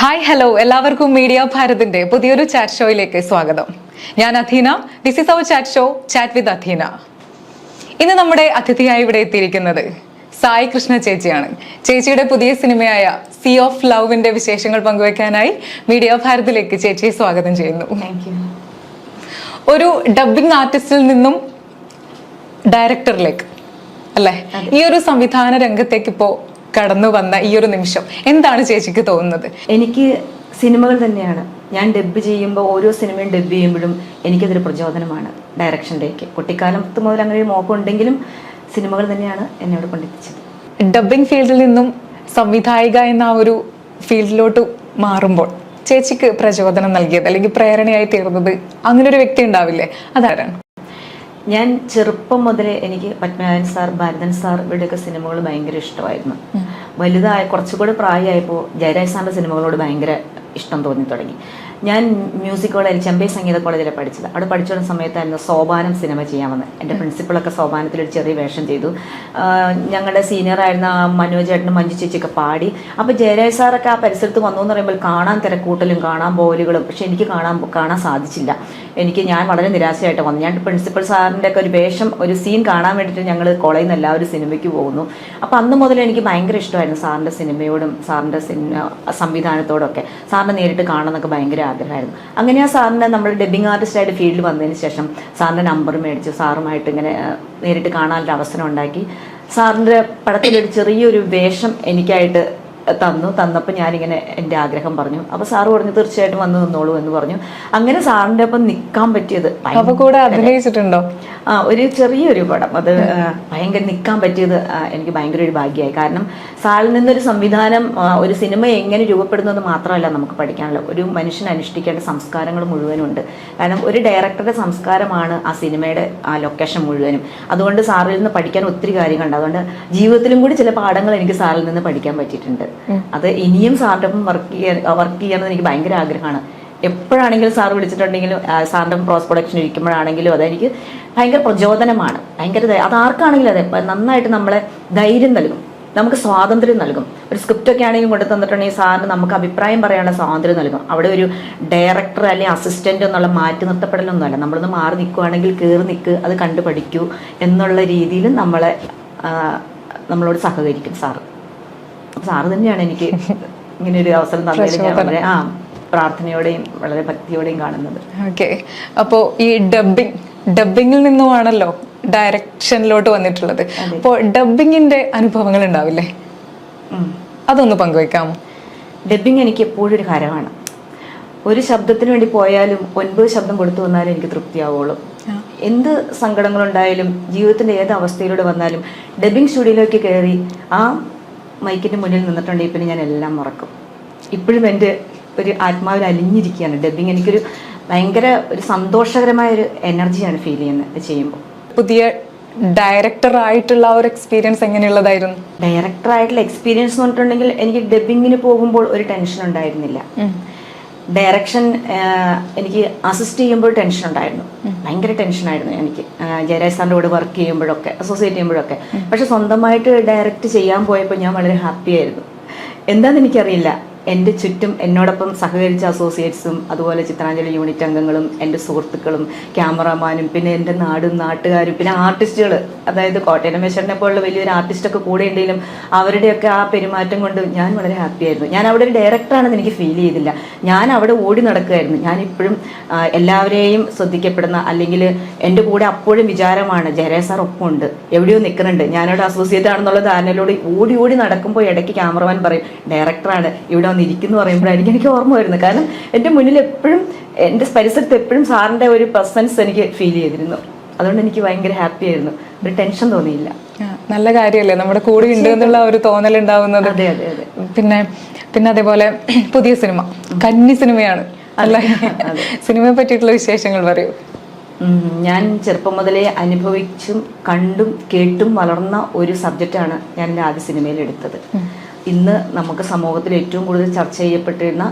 Hi hello എല്ലാവർക്കും media ഭാരതിന്റെ പുതിയൊരു ചാറ്റ് ഷോയിലേക്ക് സ്വാഗതം. ഞാൻ Atheena. This is our chat show chat with Atheena. ഇന്ന് നമ്മുടെ അതിഥിയായി ഇവിടെ എത്തിയിരിക്കുന്നത് സായി കൃഷ്ണ ചേച്ചിയാണ്. ചേച്ചിയുടെ പുതിയ സിനിമയായ സീ ഓഫ് ലവിന്റെ വിശേഷങ്ങൾ പങ്കുവെക്കാനായി മീഡിയ ഭാരതിലേക്ക് ചേച്ചിയെ സ്വാഗതം ചെയ്യുന്നു. ഒരു ഡബ്ബിംഗ് ആർട്ടിസ്റ്റിൽ നിന്നും ഡയറക്ടറിലേക്ക് അല്ലെ, ഈ ഒരു സംവിധാന രംഗത്തേക്ക് ഇപ്പോ കടന്നു വന്ന ഈ ഒരു നിമിഷം എന്താണ് ചേച്ചിക്ക് തോന്നുന്നത്? എനിക്ക് സിനിമകൾ തന്നെയാണ്. ഞാൻ ഡബ് ചെയ്യുമ്പോൾ ഓരോ സിനിമയും ഡബ് ചെയ്യുമ്പോഴും എനിക്കതൊരു പ്രചോദനമാണ് ഡയറക്ഷനിലേക്ക്. കുട്ടിക്കാലത്ത് മുതൽ അങ്ങനെ ഒരു മോഹമുണ്ടെങ്കിലും സിനിമകൾ തന്നെയാണ് എന്നെ അവിടെ കൊണ്ടെത്തിച്ചത്. ഡബ്ബിംഗ് ഫീൽഡിൽ നിന്നും സംവിധായിക എന്ന ആ ഒരു ഫീൽഡിലോട്ട് മാറുമ്പോൾ ചേച്ചിക്ക് പ്രചോദനം നൽകിയത് അല്ലെങ്കിൽ പ്രേരണയായി തീർന്നത് അങ്ങനെ ഒരു വ്യക്തി ഉണ്ടാവില്ലേ, അതാരാണ്? ഞാൻ ചെറുപ്പം മുതലേ എനിക്ക് പത്മനാഭൻ സാർ, ഭാരതൻ സാർ ഇവരുടെയൊക്കെ സിനിമകൾ ഭയങ്കര ഇഷ്ടമായിരുന്നു. വലുതായ കുറച്ചുകൂടെ പ്രായമായപ്പോൾ ജയരാജ് സാറിൻ്റെ സിനിമകളോട് ഭയങ്കര ഇഷ്ടം തോന്നി തുടങ്ങി. ഞാൻ മ്യൂസിക് കോളേജിൽ, ചെമ്പൈ സംഗീത കോളേജിലാണ് പഠിച്ചത്. അവിടെ പഠിച്ചുകൊണ്ട സമയത്തായിരുന്നു സോപാനം സിനിമ ചെയ്യാൻ വന്നത്. എൻ്റെ പ്രിൻസിപ്പളൊക്കെ സോപാനത്തിൽ ഒരു ചെറിയ വേഷം ചെയ്തു. ഞങ്ങളുടെ സീനിയറായിരുന്ന മനോജ് ചേട്ടനും മഞ്ജു ചേച്ചിയൊക്കെ പാടി. അപ്പോൾ ജയരാജ് സാറൊക്കെ ആ പരിസരത്ത് വന്നു എന്ന് പറയുമ്പോൾ കാണാൻ തിരക്കൂട്ടലും കാണാൻ പോലുകളും, പക്ഷെ എനിക്ക് കാണാൻ സാധിച്ചില്ല. ഞാൻ വളരെ നിരാശയായിട്ട് വന്നു. ഞാൻ പ്രിൻസിപ്പൽ സാറിൻ്റെ ഒക്കെ ഒരു വേഷം, ഒരു സീൻ കാണാൻ വേണ്ടിയിട്ട് ഞങ്ങൾ കോളേജിൽ നിന്ന് എല്ലാവരും സിനിമയ്ക്ക് പോകുന്നു. അപ്പോൾ അന്ന് മുതൽ എനിക്ക് ഭയങ്കര ഇഷ്ടമായിരുന്നു സാറിൻ്റെ സിനിമയോടും സാറിൻ്റെ സംവിധാനത്തോടൊക്കെ. സാറിനെ നേരിട്ട് കാണാനൊക്കെ ഭയങ്കര ആഗ്രഹമായിരുന്നു. അങ്ങനെ ആ സാറിൻ്റെ നമ്മൾ ഡബ്ബിംഗ് ആർട്ടിസ്റ്റായിട്ട് ഫീൽഡിൽ വന്നതിന് ശേഷം സാറിൻ്റെ നമ്പർ മേടിച്ചു. സാറുമായിട്ട് ഇങ്ങനെ നേരിട്ട് കാണാനൊരു അവസരം ഉണ്ടാക്കി. സാറിൻ്റെ പടത്തിലൊരു ചെറിയൊരു വേഷം എനിക്കായിട്ട് തന്നപ്പോൾ ഞാനിങ്ങനെ എൻ്റെ ആഗ്രഹം പറഞ്ഞു. അപ്പോൾ സാറ് പറഞ്ഞു തീർച്ചയായിട്ടും വന്ന് നിന്നോളൂ എന്ന് പറഞ്ഞു. അങ്ങനെ സാറിൻ്റെ ഒപ്പം നിൽക്കാൻ പറ്റിയത്, കൂടെ അഭിനയിച്ചിട്ടുണ്ടോ? ഒരു ചെറിയൊരു പടം, അത് ഭയങ്കര നിൽക്കാൻ പറ്റിയത് എനിക്ക് ഭയങ്കര ഒരു ഭാഗ്യമായി. കാരണം സാറിൽ നിന്നൊരു സംവിധാനം, ഒരു സിനിമ എങ്ങനെ രൂപപ്പെടുന്നത് മാത്രമല്ല നമുക്ക് പഠിക്കാനുള്ളത്, ഒരു മനുഷ്യൻ അനുഷ്ഠിക്കേണ്ട സംസ്കാരങ്ങൾ മുഴുവനും ഉണ്ട്. കാരണം ഒരു ഡയറക്ടറുടെ സംസ്കാരമാണ് ആ സിനിമയുടെ ആ ലൊക്കേഷൻ മുഴുവനും. അതുകൊണ്ട് സാറിൽ നിന്ന് പഠിക്കാൻ ഒത്തിരി കാര്യങ്ങളുണ്ട്. അതുകൊണ്ട് ജീവിതത്തിലും കൂടി ചില പാഠങ്ങൾ എനിക്ക് സാറിൽ നിന്ന് പഠിക്കാൻ പറ്റിയിട്ടുണ്ട്. അത് ഇനിയും സാറിൻ്റെ ഒപ്പം വർക്ക് ചെയ്യണമെന്ന് എനിക്ക് ഭയങ്കര ആഗ്രഹമാണ്. എപ്പോഴാണെങ്കിലും സാർ വിളിച്ചിട്ടുണ്ടെങ്കിലും, സാറിൻ്റെ ക്രോസ് പ്രൊഡക്ഷൻ ഇരിക്കുമ്പോഴാണെങ്കിലും അതെനിക്ക് ഭയങ്കര പ്രചോദനമാണ്. അതാർക്കാണെങ്കിലും അതെ, നന്നായിട്ട് നമ്മളെ ധൈര്യം നൽകും, നമുക്ക് സ്വാതന്ത്ര്യം നൽകും. ഒരു സ്ക്രിപ്റ്റൊക്കെ ആണെങ്കിലും കൊണ്ടു തന്നിട്ടുണ്ടെങ്കിൽ സാറിന് നമുക്ക് അഭിപ്രായം പറയാനുള്ള സ്വാതന്ത്ര്യം നൽകും. അവിടെ ഒരു ഡയറക്ടർ അല്ലെങ്കിൽ അസിസ്റ്റൻ്റ് എന്നുള്ള മാറ്റി നിർത്തപ്പെടലൊന്നുമല്ല. നമ്മളൊന്ന് മാറി നിൽക്കുകയാണെങ്കിൽ കയറി നിൽക്കുക, അത് കണ്ടു പഠിക്കൂ എന്നുള്ള രീതിയിൽ നമ്മളോട് സഹകരിക്കും സാറ്. സാറ് തന്നെയാണ് എനിക്ക് ഇങ്ങനെ ഒരു അവസരം തന്നതിൽ ഞാൻ വളരെ പ്രാർത്ഥനയോടെയും വളരെ ഭക്തിയോടെയും കാണുന്നത്. ഓക്കെ, അപ്പോൾ ഈ ഡബ്ബിങ്ങിൽ നിന്നുമാണല്ലോ ഡയറക്ഷനിലോട്ട് വന്നിട്ടുള്ളത്. അപ്പോൾ ഡബ്ബിങ്ങിന്റെ അനുഭവങ്ങൾ ഉണ്ടാവില്ലേ, അതൊന്ന് പങ്കുവെക്കാമോ? ഡബ്ബിങ് എനിക്ക് എപ്പോഴും ഒരു ഹരമാണ്. ഒരു ശബ്ദത്തിന് വേണ്ടി പോയാലും 9 ശബ്ദം കൊടുത്തു വന്നാലും എനിക്ക് തൃപ്തിയാവുള്ളൂ. എന്ത് സങ്കടങ്ങളുണ്ടായാലും ജീവിതത്തിന്റെ ഏത് അവസ്ഥയിലൂടെ വന്നാലും ഡബ്ബിങ് സ്റ്റുഡിയോയിലേക്ക് കയറി ആ മൈക്കിന്റെ മുന്നിൽ നിന്നിട്ടുണ്ടെങ്കിൽ പിന്നെ ഞാൻ എല്ലാം മറക്കും. ഇപ്പോഴും എൻ്റെ ഒരു ആത്മാവിൽ അലിഞ്ഞിരിക്കുകയാണ് ഡബ്ബിങ്. എനിക്കൊരു ഭയങ്കര ഒരു സന്തോഷകരമായ ഒരു എനർജിയാണ് ഫീൽ ചെയ്യുന്നത് ചെയ്യുമ്പോൾ. പുതിയ ഡയറക്ടർ ആയിട്ടുള്ള ഒരു എക്സ്പീരിയൻസ് എങ്ങനെയുള്ളതായിരുന്നു? ഡയറക്ടർ ആയിട്ടുള്ള എക്സ്പീരിയൻസ് എന്ന് പറഞ്ഞിട്ടുണ്ടെങ്കിൽ എനിക്ക് ഡബ്ബിങ്ങിന് പോകുമ്പോൾ ഒരു ടെൻഷൻ ഉണ്ടായിരുന്നില്ല. ഡയറക്ഷൻ എനിക്ക് അസിസ്റ്റ് ചെയ്യുമ്പോൾ ടെൻഷൻ ഉണ്ടായിരുന്നു, ഭയങ്കര ടെൻഷനായിരുന്നു എനിക്ക്. ജയരാജ് സാറിൻ്റെ കൂടെ വർക്ക് ചെയ്യുമ്പോഴൊക്കെ, അസോസിയേറ്റ് ചെയ്യുമ്പോഴൊക്കെ. പക്ഷെ സ്വന്തമായിട്ട് ഡയറക്റ്റ് ചെയ്യാൻ പോയപ്പോൾ ഞാൻ വളരെ ഹാപ്പി ആയിരുന്നു. എന്താണെന്ന് എനിക്കറിയില്ല. എൻ്റെ ചുറ്റും എന്നോടൊപ്പം സഹകരിച്ച അസോസിയേറ്റ്സും അതുപോലെ ചിത്രാഞ്ജലി യൂണിറ്റ് അംഗങ്ങളും എൻ്റെ സുഹൃത്തുക്കളും ക്യാമറാമാനും പിന്നെ എൻ്റെ നാട്ടുകാരും പിന്നെ ആർട്ടിസ്റ്റുകൾ, അതായത് കോട്ടയം രമേശ്വരനെ പോലുള്ള വലിയൊരു ആർട്ടിസ്റ്റൊക്കെ കൂടെ ഉണ്ടെങ്കിലും അവരുടെയൊക്കെ ആ പെരുമാറ്റം കൊണ്ട് ഞാൻ വളരെ ഹാപ്പി ആയിരുന്നു. ഞാൻ അവിടെ ഒരു ഡയറക്ടറാണെന്ന് എനിക്ക് ഫീൽ ചെയ്തില്ല. ഞാൻ അവിടെ ഓടി നടക്കുമായിരുന്നു. ഞാനിപ്പോഴും എല്ലാവരെയും ശ്രദ്ധിക്കപ്പെടുന്ന, അല്ലെങ്കിൽ എൻ്റെ കൂടെ അപ്പോഴും വിചാരമാണ് ജയരാജ് സാർ ഒപ്പമുണ്ട്, എവിടെയോ നിൽക്കുന്നുണ്ട്, ഞാനവിടെ അസോസിയേറ്റ് ആണെന്നുള്ള ധാരണയിലൂടെ ഓടി നടക്കുമ്പോൾ ഇടയ്ക്ക് ക്യാമറമാൻ പറയും ഡയറക്ടറാണ് ഇവിടെ വന്നിരിക്കുന്നു പറയുമ്പോഴായിരിക്കും എനിക്ക് ഓർമ്മ വരുന്നത്. കാരണം എൻ്റെ മുന്നിൽ എപ്പോഴും, എൻ്റെ പരിസരത്ത് എപ്പോഴും സാറിൻ്റെ ഒരു പ്രസൻസ് എനിക്ക് ഫീൽ ചെയ്തിരുന്നു. അതുകൊണ്ട് എനിക്ക് ഭയങ്കര ഹാപ്പി ആയിരുന്നു, ഒരു ടെൻഷൻ തോന്നിയില്ല. നല്ല കാര്യമല്ലേ നമ്മുടെ കൂടെ ഉണ്ട് എന്നുള്ള ഒരു തോന്നൽ ഉണ്ടാവുന്നത്. അതെ അതെ അതെ. പിന്നെ അതേപോലെ പുതിയ സിനിമ കന്നി സിനിമയാണ് അല്ലേ, സിനിമയെ പറ്റിയിട്ടുള്ള വിശേഷങ്ങൾ പറയൂ. ഞാൻ ചെറുപ്പം മുതലേ അനുഭവിച്ചും കണ്ടും കേട്ടും വളർന്ന ഒരു സബ്ജക്റ്റാണ് ഞാൻ എൻ്റെ ആദ്യ സിനിമയിൽ എടുത്തത്. ഇന്ന് നമുക്ക് സമൂഹത്തിൽ ഏറ്റവും കൂടുതൽ ചർച്ച ചെയ്യപ്പെട്ടിരുന്ന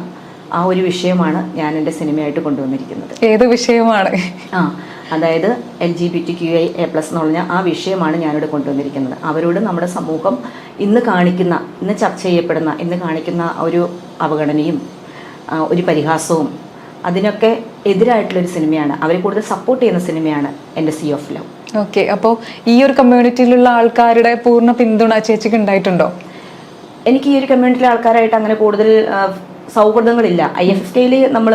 ആ ഒരു വിഷയമാണ് ഞാൻ എൻ്റെ സിനിമയായിട്ട് കൊണ്ടുവന്നിരിക്കുന്നത്. ഏത് വിഷയമാണ്? അതായത് LGBTQIA+ എന്ന് പറഞ്ഞാൽ ആ വിഷയമാണ് ഞാനിവിടെ കൊണ്ടുവന്നിരിക്കുന്നത്. അവരോട് നമ്മുടെ സമൂഹം ഇന്ന് ചർച്ച ചെയ്യപ്പെടുന്ന, ഇന്ന് കാണിക്കുന്ന ഒരു അവഗണനയും ഒരു പരിഹാസവും അതിനൊക്കെ എതിരായിട്ടുള്ളൊരു സിനിമയാണ്. അവരെ കൂടുതൽ സപ്പോർട്ട് ചെയ്യുന്ന സിനിമയാണ് എൻ്റെ സീ ഓഫ് ലവ്. ഓക്കെ, അപ്പോൾ ഈ ഒരു കമ്മ്യൂണിറ്റിയിലുള്ള ആൾക്കാരുടെ പൂർണ്ണ പിന്തുണ ചേച്ചിക്ക് ഉണ്ടായിട്ടുണ്ടോ? എനിക്ക് ഈ ഒരു കമ്മ്യൂണിറ്റിയിലെ ആൾക്കാരായിട്ട് അങ്ങനെ കൂടുതൽ സൗഹൃദങ്ങളില്ല. IFFK നമ്മൾ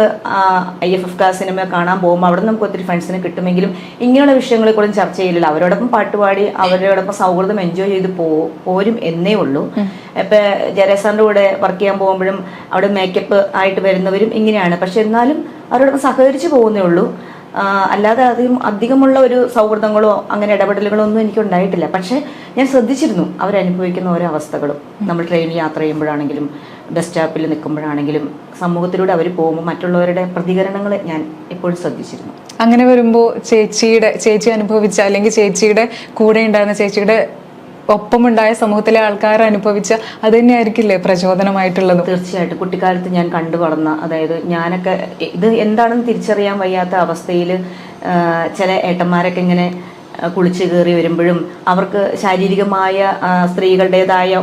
IFFK സിനിമ കാണാൻ പോകുമ്പോൾ അവിടെ നമുക്ക് ഒത്തിരി ഫ്രണ്ട്സിനെ കിട്ടുമെങ്കിലും ഇങ്ങനെയുള്ള വിഷയങ്ങളെ കൂടുതൽ ചർച്ച ചെയ്യില്ല. അവരോടൊപ്പം പാട്ടുപാടി അവരോടൊപ്പം സൗഹൃദം എൻജോയ് ചെയ്ത് പോരും എന്നേ ഉള്ളൂ. ഇപ്പം ജയരാജ് കൂടെ വർക്ക് ചെയ്യാൻ പോകുമ്പോഴും അവിടെ മേക്കപ്പ് ആയിട്ട് വരുന്നവരും ഇങ്ങനെയാണ്. പക്ഷെ എന്നാലും അവരോടൊപ്പം സഹകരിച്ച് പോകുന്നേ ഉള്ളൂ. അല്ലാതെ അധികമുള്ള ഒരു സൗഹൃദങ്ങളോ അങ്ങനെ ഇടപെടലുകളോ ഒന്നും എനിക്ക് ഉണ്ടായിട്ടില്ല. പക്ഷെ ഞാൻ ശ്രദ്ധിച്ചിരുന്നു അവരനുഭവിക്കുന്ന ഓരോ അവസ്ഥകളും. നമ്മൾ ട്രെയിനിൽ യാത്ര ചെയ്യുമ്പോഴാണെങ്കിലും ബസ് സ്റ്റോപ്പിൽ നിൽക്കുമ്പോഴാണെങ്കിലും സമൂഹത്തിലൂടെ അവർ പോകുമ്പോൾ മറ്റുള്ളവരുടെ പ്രതികരണങ്ങൾ ഞാൻ എപ്പോഴും ശ്രദ്ധിച്ചിരുന്നു. അങ്ങനെ വരുമ്പോൾ ചേച്ചി അനുഭവിച്ച അല്ലെങ്കിൽ ചേച്ചിയുടെ കൂടെ ഉണ്ടായിരുന്ന ചേച്ചിയുടെ ഒപ്പമുണ്ടായ സമൂഹത്തിലെ ആൾക്കാർ അനുഭവിച്ച അത് തന്നെയായിരിക്കില്ലേ പ്രചോദനമായിട്ടുള്ളത്? തീർച്ചയായിട്ടും. കുട്ടിക്കാലത്ത് ഞാൻ കണ്ടു വളർന്ന, അതായത് ഞാനൊക്കെ ഇത് എന്താണെന്ന് തിരിച്ചറിയാൻ വയ്യാത്ത അവസ്ഥയിൽ ചില ഏട്ടന്മാരൊക്കെ ഇങ്ങനെ കുളിച്ച് കയറി വരുമ്പോഴും അവർക്ക് ശാരീരികമായ സ്ത്രീകളുടേതായ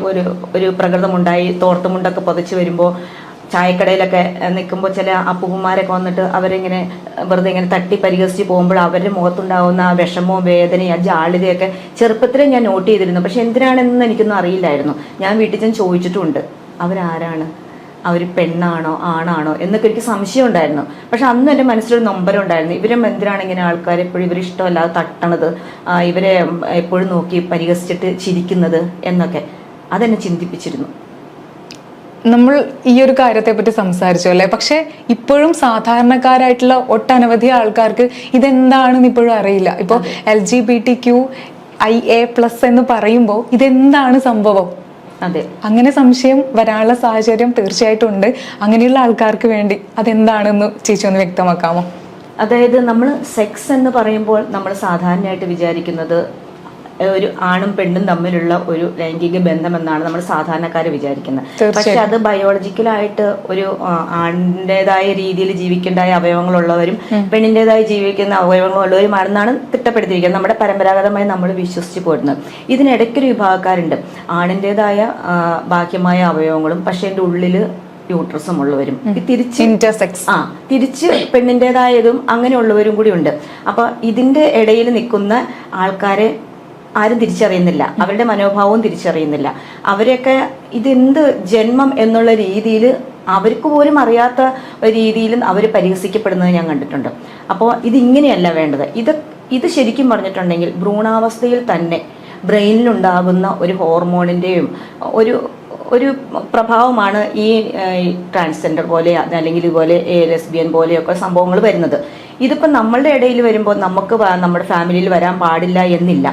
ഒരു പ്രകൃതമുണ്ടായി തോർത്തുമുണ്ടൊക്കെ പുതച്ച് വരുമ്പോൾ ചായക്കടയിലൊക്കെ നിൽക്കുമ്പോൾ ചില അപ്പൂപ്പന്മാരൊക്കെ വന്നിട്ട് അവരിങ്ങനെ വെറുതെ ഇങ്ങനെ തട്ടി പരിഹസിച്ച് പോകുമ്പോൾ അവരുടെ മുഖത്തുണ്ടാകുന്ന ആ വിഷമവും വേദനയും ആ ജാള്യതയൊക്കെ ചെറുപ്പത്തിലേ ഞാൻ നോട്ട് ചെയ്തിരുന്നു. പക്ഷെ എന്തിനാണെന്ന് എനിക്കൊന്നും അറിയില്ലായിരുന്നു. ഞാൻ വീട്ടിൽ ചെന്ന് ചോദിച്ചിട്ടുമുണ്ട്, അവരാരാണ്, അവർ പെണ്ണാണോ ആണാണോ എന്നൊക്കെ എനിക്ക് സംശയം ഉണ്ടായിരുന്നു. പക്ഷെ അന്ന് എൻ്റെ മനസ്സിലൊരു നൊമ്പരം ഉണ്ടായിരുന്നു. ഇവരെ എന്തിനാണ് ഇങ്ങനെ ആൾക്കാർ എപ്പോഴും ഇവരെ ഇഷ്ടമല്ലാതെ തട്ടണത്, ഇവരെ എപ്പോഴും നോക്കി പരിഹസിച്ചിട്ട് ചിരിക്കുന്നത് എന്നൊക്കെ അതെന്നെ ചിന്തിപ്പിച്ചിരുന്നു. നമ്മൾ ഈ ഒരു കാര്യത്തെ പറ്റി സംസാരിച്ചു അല്ലേ? പക്ഷെ ഇപ്പോഴും സാധാരണക്കാരായിട്ടുള്ള ഒട്ടനവധി ആൾക്കാർക്ക് ഇതെന്താണെന്ന് ഇപ്പോഴും അറിയില്ല. ഇപ്പോൾ LGBTQIA+ എന്ന് പറയുമ്പോൾ ഇതെന്താണ് സംഭവം? അതെ, അങ്ങനെ സംശയം വരാനുള്ള സാഹചര്യം തീർച്ചയായിട്ടും ഉണ്ട്. അങ്ങനെയുള്ള ആൾക്കാർക്ക് വേണ്ടി അതെന്താണെന്ന് ചേച്ചി ഒന്ന് വ്യക്തമാക്കാമോ? അതായത് നമ്മൾ സെക്സ് എന്ന് പറയുമ്പോൾ നമ്മൾ സാധാരണയായിട്ട് വിചാരിക്കുന്നത് ഒരു ആണും പെണ്ണും തമ്മിലുള്ള ഒരു ലൈംഗിക ബന്ധം എന്നാണ് നമ്മൾ സാധാരണക്കാര് വിചാരിക്കുന്നത്. പക്ഷെ അത് ബയോളജിക്കലായിട്ട് ഒരു ആണിൻ്റെതായ രീതിയിൽ ജീവിക്കേണ്ടായ അവയവങ്ങളുള്ളവരും പെണ്ണിൻ്റെതായി ജീവിക്കുന്ന അവയവങ്ങളുള്ളവരുമാണെന്നാണ് തിട്ടപ്പെടുത്തിയിരിക്കുന്നത്. നമ്മുടെ പരമ്പരാഗതമായി നമ്മൾ വിശ്വസിച്ച് പോരുന്നത്. ഇതിനിടയ്ക്കൊരു വിഭാഗക്കാരുണ്ട്, ആണിൻ്റെതായ ബാഹ്യമായ അവയവങ്ങളും പക്ഷെ എൻ്റെ ഉള്ളില് യൂട്രസും ഉള്ളവരും, തിരിച്ച് പെണ്ണിൻ്റെതായതും അങ്ങനെയുള്ളവരും കൂടി ഉണ്ട്. അപ്പൊ ഇതിന്റെ ഇടയിൽ നിൽക്കുന്ന ആൾക്കാരെ ആരും തിരിച്ചറിയുന്നില്ല, അവരുടെ മനോഭാവവും തിരിച്ചറിയുന്നില്ല. അവരെയൊക്കെ ഇതെന്ത് ജന്മം എന്നുള്ള രീതിയിൽ അവർക്ക് പോലും അറിയാത്ത രീതിയിലും അവർ പരിഹസിക്കപ്പെടുന്നത് ഞാൻ കണ്ടിട്ടുണ്ട്. അപ്പോൾ ഇതിങ്ങനെയല്ല വേണ്ടത്. ഇത് ശരിക്കും പറഞ്ഞിട്ടുണ്ടെങ്കിൽ ഭ്രൂണാവസ്ഥയിൽ തന്നെ ബ്രെയിനിലുണ്ടാകുന്ന ഒരു ഹോർമോണിൻ്റെയും ഒരു പ്രഭാവമാണ് ഈ ട്രാൻസ്ജെൻഡർ പോലെ അല്ലെങ്കിൽ ഇതുപോലെ ലെസ്ബിയൻ പോലെയൊക്കെ സംഭവങ്ങൾ വരുന്നത്. ഇതിപ്പോൾ നമ്മളുടെ ഇടയിൽ വരുമ്പോൾ നമുക്ക് നമ്മുടെ ഫാമിലിയിൽ വരാൻ പാടില്ല എന്നില്ല.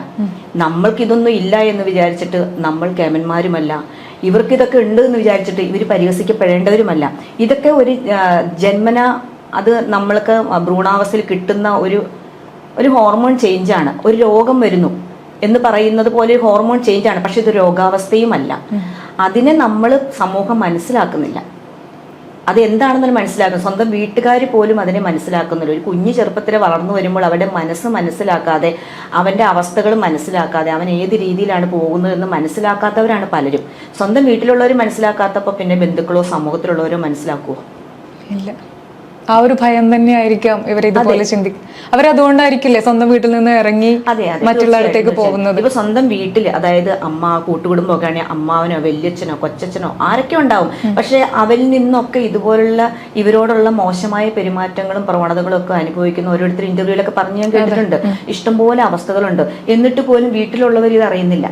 നമ്മൾക്കിതൊന്നും ഇല്ല എന്ന് വിചാരിച്ചിട്ട് നമ്മൾ കേമന്മാരുമല്ല, ഇവർക്കിതൊക്കെ ഉണ്ട് എന്ന് വിചാരിച്ചിട്ട് ഇവർ പരിഹസിക്കപ്പെടേണ്ടവരുമല്ല. ഇതൊക്കെ ഒരു ജന്മന അത് നമ്മൾക്ക് ഭ്രൂണാവസ്ഥയിൽ കിട്ടുന്ന ഒരു ഹോർമോൺ ചേഞ്ചാണ്. ഒരു രോഗം വരുന്നു എന്ന് പറയുന്നത് പോലെ ഒരു ഹോർമോൺ ചേഞ്ചാണ്. പക്ഷെ ഇത് രോഗാവസ്ഥയുമല്ല. അതിനെ നമ്മൾ സമൂഹം മനസ്സിലാക്കുന്നില്ല. അത് എന്താണെന്ന് മനസ്സിലാക്കുന്നത് സ്വന്തം വീട്ടുകാർ പോലും അതിനെ മനസ്സിലാക്കുന്നില്ല. ഒരു കുഞ്ഞു ചെറുപ്പത്തിൽ വളർന്നു വരുമ്പോൾ അവരുടെ മനസ്സ് മനസ്സിലാക്കാതെ, അവൻ്റെ അവസ്ഥകൾ മനസ്സിലാക്കാതെ, അവൻ ഏത് രീതിയിലാണ് പോകുന്നതെന്ന് മനസ്സിലാക്കാത്തവരാണ് പലരും. സ്വന്തം വീട്ടിലുള്ളവർ മനസ്സിലാക്കാത്തപ്പോൾ പിന്നെ ബന്ധുക്കളോ സമൂഹത്തിലുള്ളവരോ മനസ്സിലാക്കുമോ? ഇല്ല. ആ ഒരു ഭയം തന്നെയായിരിക്കാം ഇവർ ഇതുപോലെ ചിന്തിക്കും. അവരതുകൊണ്ടായിരിക്കില്ലേ സ്വന്തം വീട്ടിൽ നിന്ന് ഇറങ്ങി മറ്റുള്ളവരത്തേക്ക് പോകുന്നത്. ഇപ്പൊ സ്വന്തം വീട്ടിൽ, അതായത് അമ്മ കൂട്ടുകുടുംബമൊക്കെ ആണെങ്കിൽ അമ്മാവനോ വല്യച്ഛനോ കൊച്ചച്ഛനോ ആരൊക്കെ ഉണ്ടാവും. പക്ഷെ അവരിൽ നിന്നൊക്കെ ഇതുപോലുള്ള ഇവരോടുള്ള മോശമായ പെരുമാറ്റങ്ങളും പ്രവണതകളും ഒക്കെ അനുഭവിക്കുന്ന ഓരോരുത്തർ ഇന്റർവ്യൂലൊക്കെ പറഞ്ഞു ഞാൻ കേട്ടിട്ടുണ്ട്. ഇഷ്ടംപോലെ അവസ്ഥകളുണ്ട്. എന്നിട്ട് പോലും വീട്ടിലുള്ളവർ ഇത് അറിയുന്നില്ല.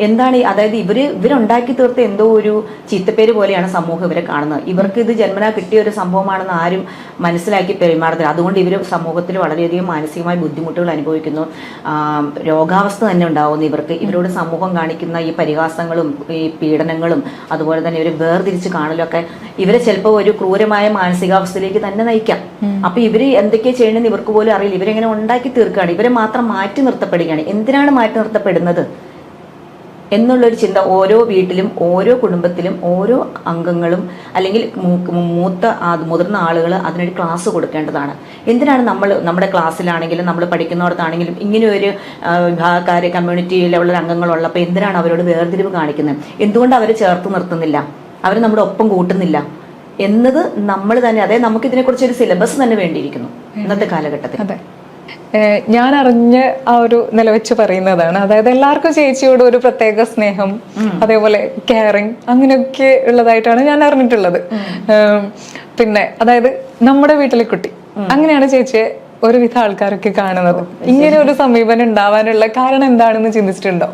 എന്താണ് അതായത് ഇവരുണ്ടാക്കി തീർത്ത എന്തോ ഒരു ചീത്തപ്പേര് പോലെയാണ് സമൂഹം ഇവരെ കാണുന്നത്. ഇവർക്ക് ഇത് ജന്മനാ കിട്ടിയ ഒരു സംഭവമാണെന്ന് ആരും മനസ്സിലാക്കി പെരുമാറുന്നില്ല. അതുകൊണ്ട് ഇവർ സമൂഹത്തിൽ വളരെയധികം മാനസികമായ ബുദ്ധിമുട്ടുകൾ അനുഭവിക്കുന്നു. രോഗാവസ്ഥ തന്നെ ഉണ്ടാവുന്നു ഇവർക്ക്. ഇവരോട് സമൂഹം കാണിക്കുന്ന ഈ പരിഹാസങ്ങളും ഈ പീഡനങ്ങളും അതുപോലെ തന്നെ ഇവരെ വേർതിരിച്ച് കാണലൊക്കെ ഇവരെ ചിലപ്പോൾ ഒരു ക്രൂരമായ മാനസികാവസ്ഥയിലേക്ക് തന്നെ നയിക്കാം. അപ്പൊ ഇവര് എന്തൊക്കെയാ ചെയ്യണമെന്ന് ഇവർക്ക് പോലും അറിയില്ല. ഇവരെങ്ങനെ ഉണ്ടാക്കി തീർക്കുകയാണ്. ഇവരെ മാത്രം മാറ്റി നിർത്തപ്പെടുകയാണ്. എന്തിനാണ് മാറ്റി നിർത്തപ്പെടുന്നത് എന്നുള്ളൊരു ചിന്ത ഓരോ വീട്ടിലും ഓരോ കുടുംബത്തിലും ഓരോ അംഗങ്ങളും അല്ലെങ്കിൽ മുതിർന്ന ആളുകൾ അതിനൊരു ക്ലാസ് കൊടുക്കേണ്ടതാണ്. എന്തിനാണ് നമ്മുടെ ക്ലാസ്സിലാണെങ്കിലും നമ്മൾ പഠിക്കുന്നിടത്താണെങ്കിലും ഇങ്ങനെ ഒരു വിഭാഗക്കാര് കമ്മ്യൂണിറ്റിയിലുള്ള അംഗങ്ങളുള്ളപ്പോൾ എന്തിനാണ് അവരോട് വേർതിരിവ് കാണിക്കുന്നത്? എന്തുകൊണ്ട് അവരെ ചേർത്ത് നിർത്തുന്നില്ല? അവർ നമ്മുടെ ഒപ്പം കൂട്ടുന്നില്ല? എന്നത് നമ്മൾ തന്നെ, അതായത് നമുക്ക് ഇതിനെക്കുറിച്ച് ഒരു സിലബസ് തന്നെ വേണ്ടിയിരിക്കുന്നു ഇന്നത്തെ കാലഘട്ടത്തിൽ. അതെ, ഞാൻ അറിഞ്ഞ ആ ഒരു നിലവെച്ച് പറയുന്നതാണ്. അതായത് എല്ലാവർക്കും ചേച്ചിയോട് ഒരു പ്രത്യേക സ്നേഹം, അതേപോലെ കെയറിങ് അങ്ങനെയൊക്കെ ഉള്ളതായിട്ടാണ് ഞാൻ അറിഞ്ഞിട്ടുള്ളത്. പിന്നെ അതായത് നമ്മുടെ വീട്ടിലെ കുട്ടി അങ്ങനെയാണ് ചേച്ചിയെ ഒരുവിധ ആൾക്കാരൊക്കെ കാണുന്നത്. ഇങ്ങനെ ഒരു സമീപനം ഉണ്ടാവാനുള്ള കാരണം എന്താണെന്ന് ചിന്തിച്ചിട്ടുണ്ടോ?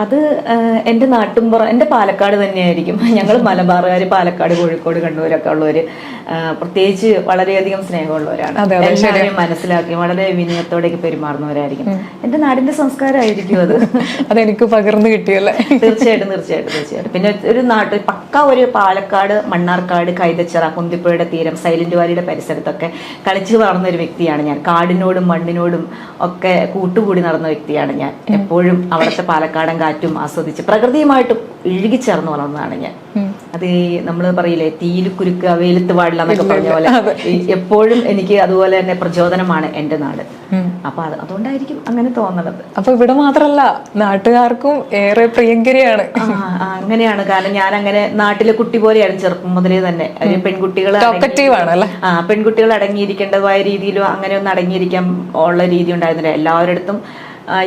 അത് എൻ്റെ നാട്ടുംപുറം, എൻ്റെ പാലക്കാട് തന്നെയായിരിക്കും. ഞങ്ങൾ മലബാറുകാർ, പാലക്കാട്, കോഴിക്കോട്, കണ്ണൂരൊക്കെ ഉള്ളവര് പ്രത്യേകിച്ച് വളരെയധികം സ്നേഹമുള്ളവരാണ്. എല്ലാവരെയും മനസ്സിലാക്കി വളരെ വിനയത്തോടെയൊക്കെ പെരുമാറുന്നവരായിരിക്കും. എൻ്റെ നാടിന്റെ സംസ്കാരമായിരിക്കും അത്. അതെനിക്ക് പകർന്നു കിട്ടിയല്ലേ? തീർച്ചയായിട്ടും. പിന്നെ ഒരു പക്ക ഒരു പാലക്കാട്, മണ്ണാർക്കാട്, കൈതച്ചിറ, കുന്തിപ്പുഴയുടെ തീരം, സൈലന്റ് വാലിയുടെ പരിസരത്തൊക്കെ കളിച്ചു വളർന്ന ഒരു വ്യക്തിയാണ് ഞാൻ. കാടിനോടും മണ്ണിനോടും ഒക്കെ കൂട്ടുകൂടി നടന്ന വ്യക്തിയാണ് ഞാൻ. എപ്പോഴും അവിടുത്തെ പാലക്കാടൻ കാറ്റും ആസ്വദിച്ച് പ്രകൃതിയുമായിട്ട് ഇഴുകിച്ചേർന്ന് വളർന്നതാണ് ഞാൻ. അത് നമ്മൾ പറയില്ലേ, തീയിൽ കുരുക്ക് വെയിലത്ത് പാടില്ല എന്നൊക്കെ പറഞ്ഞ പോലെ എപ്പോഴും എനിക്ക് അതുപോലെ തന്നെ പ്രചോദനമാണ് എൻ്റെ നാട്. അപ്പൊ അതുകൊണ്ടായിരിക്കും അങ്ങനെ തോന്നുന്നത്. അപ്പൊ ഇവിടെ മാത്രല്ല, നാട്ടുകാർക്കും ഏറെ പ്രിയങ്കരിയാണ്. അങ്ങനെയാണ്. കാരണം ഞാൻ അങ്ങനെ നാട്ടിലെ കുട്ടി പോലെയാണ് ചെറുപ്പം മുതലേ തന്നെ. ഒരു പെൺകുട്ടികൾ പെൺകുട്ടികൾ അടങ്ങിയിരിക്കേണ്ടതായ രീതിയിലും അങ്ങനെ ഒന്ന് അടങ്ങിയിരിക്കാൻ ഉള്ള രീതി ഉണ്ടായിരുന്നില്ല. എല്ലാവരുടെ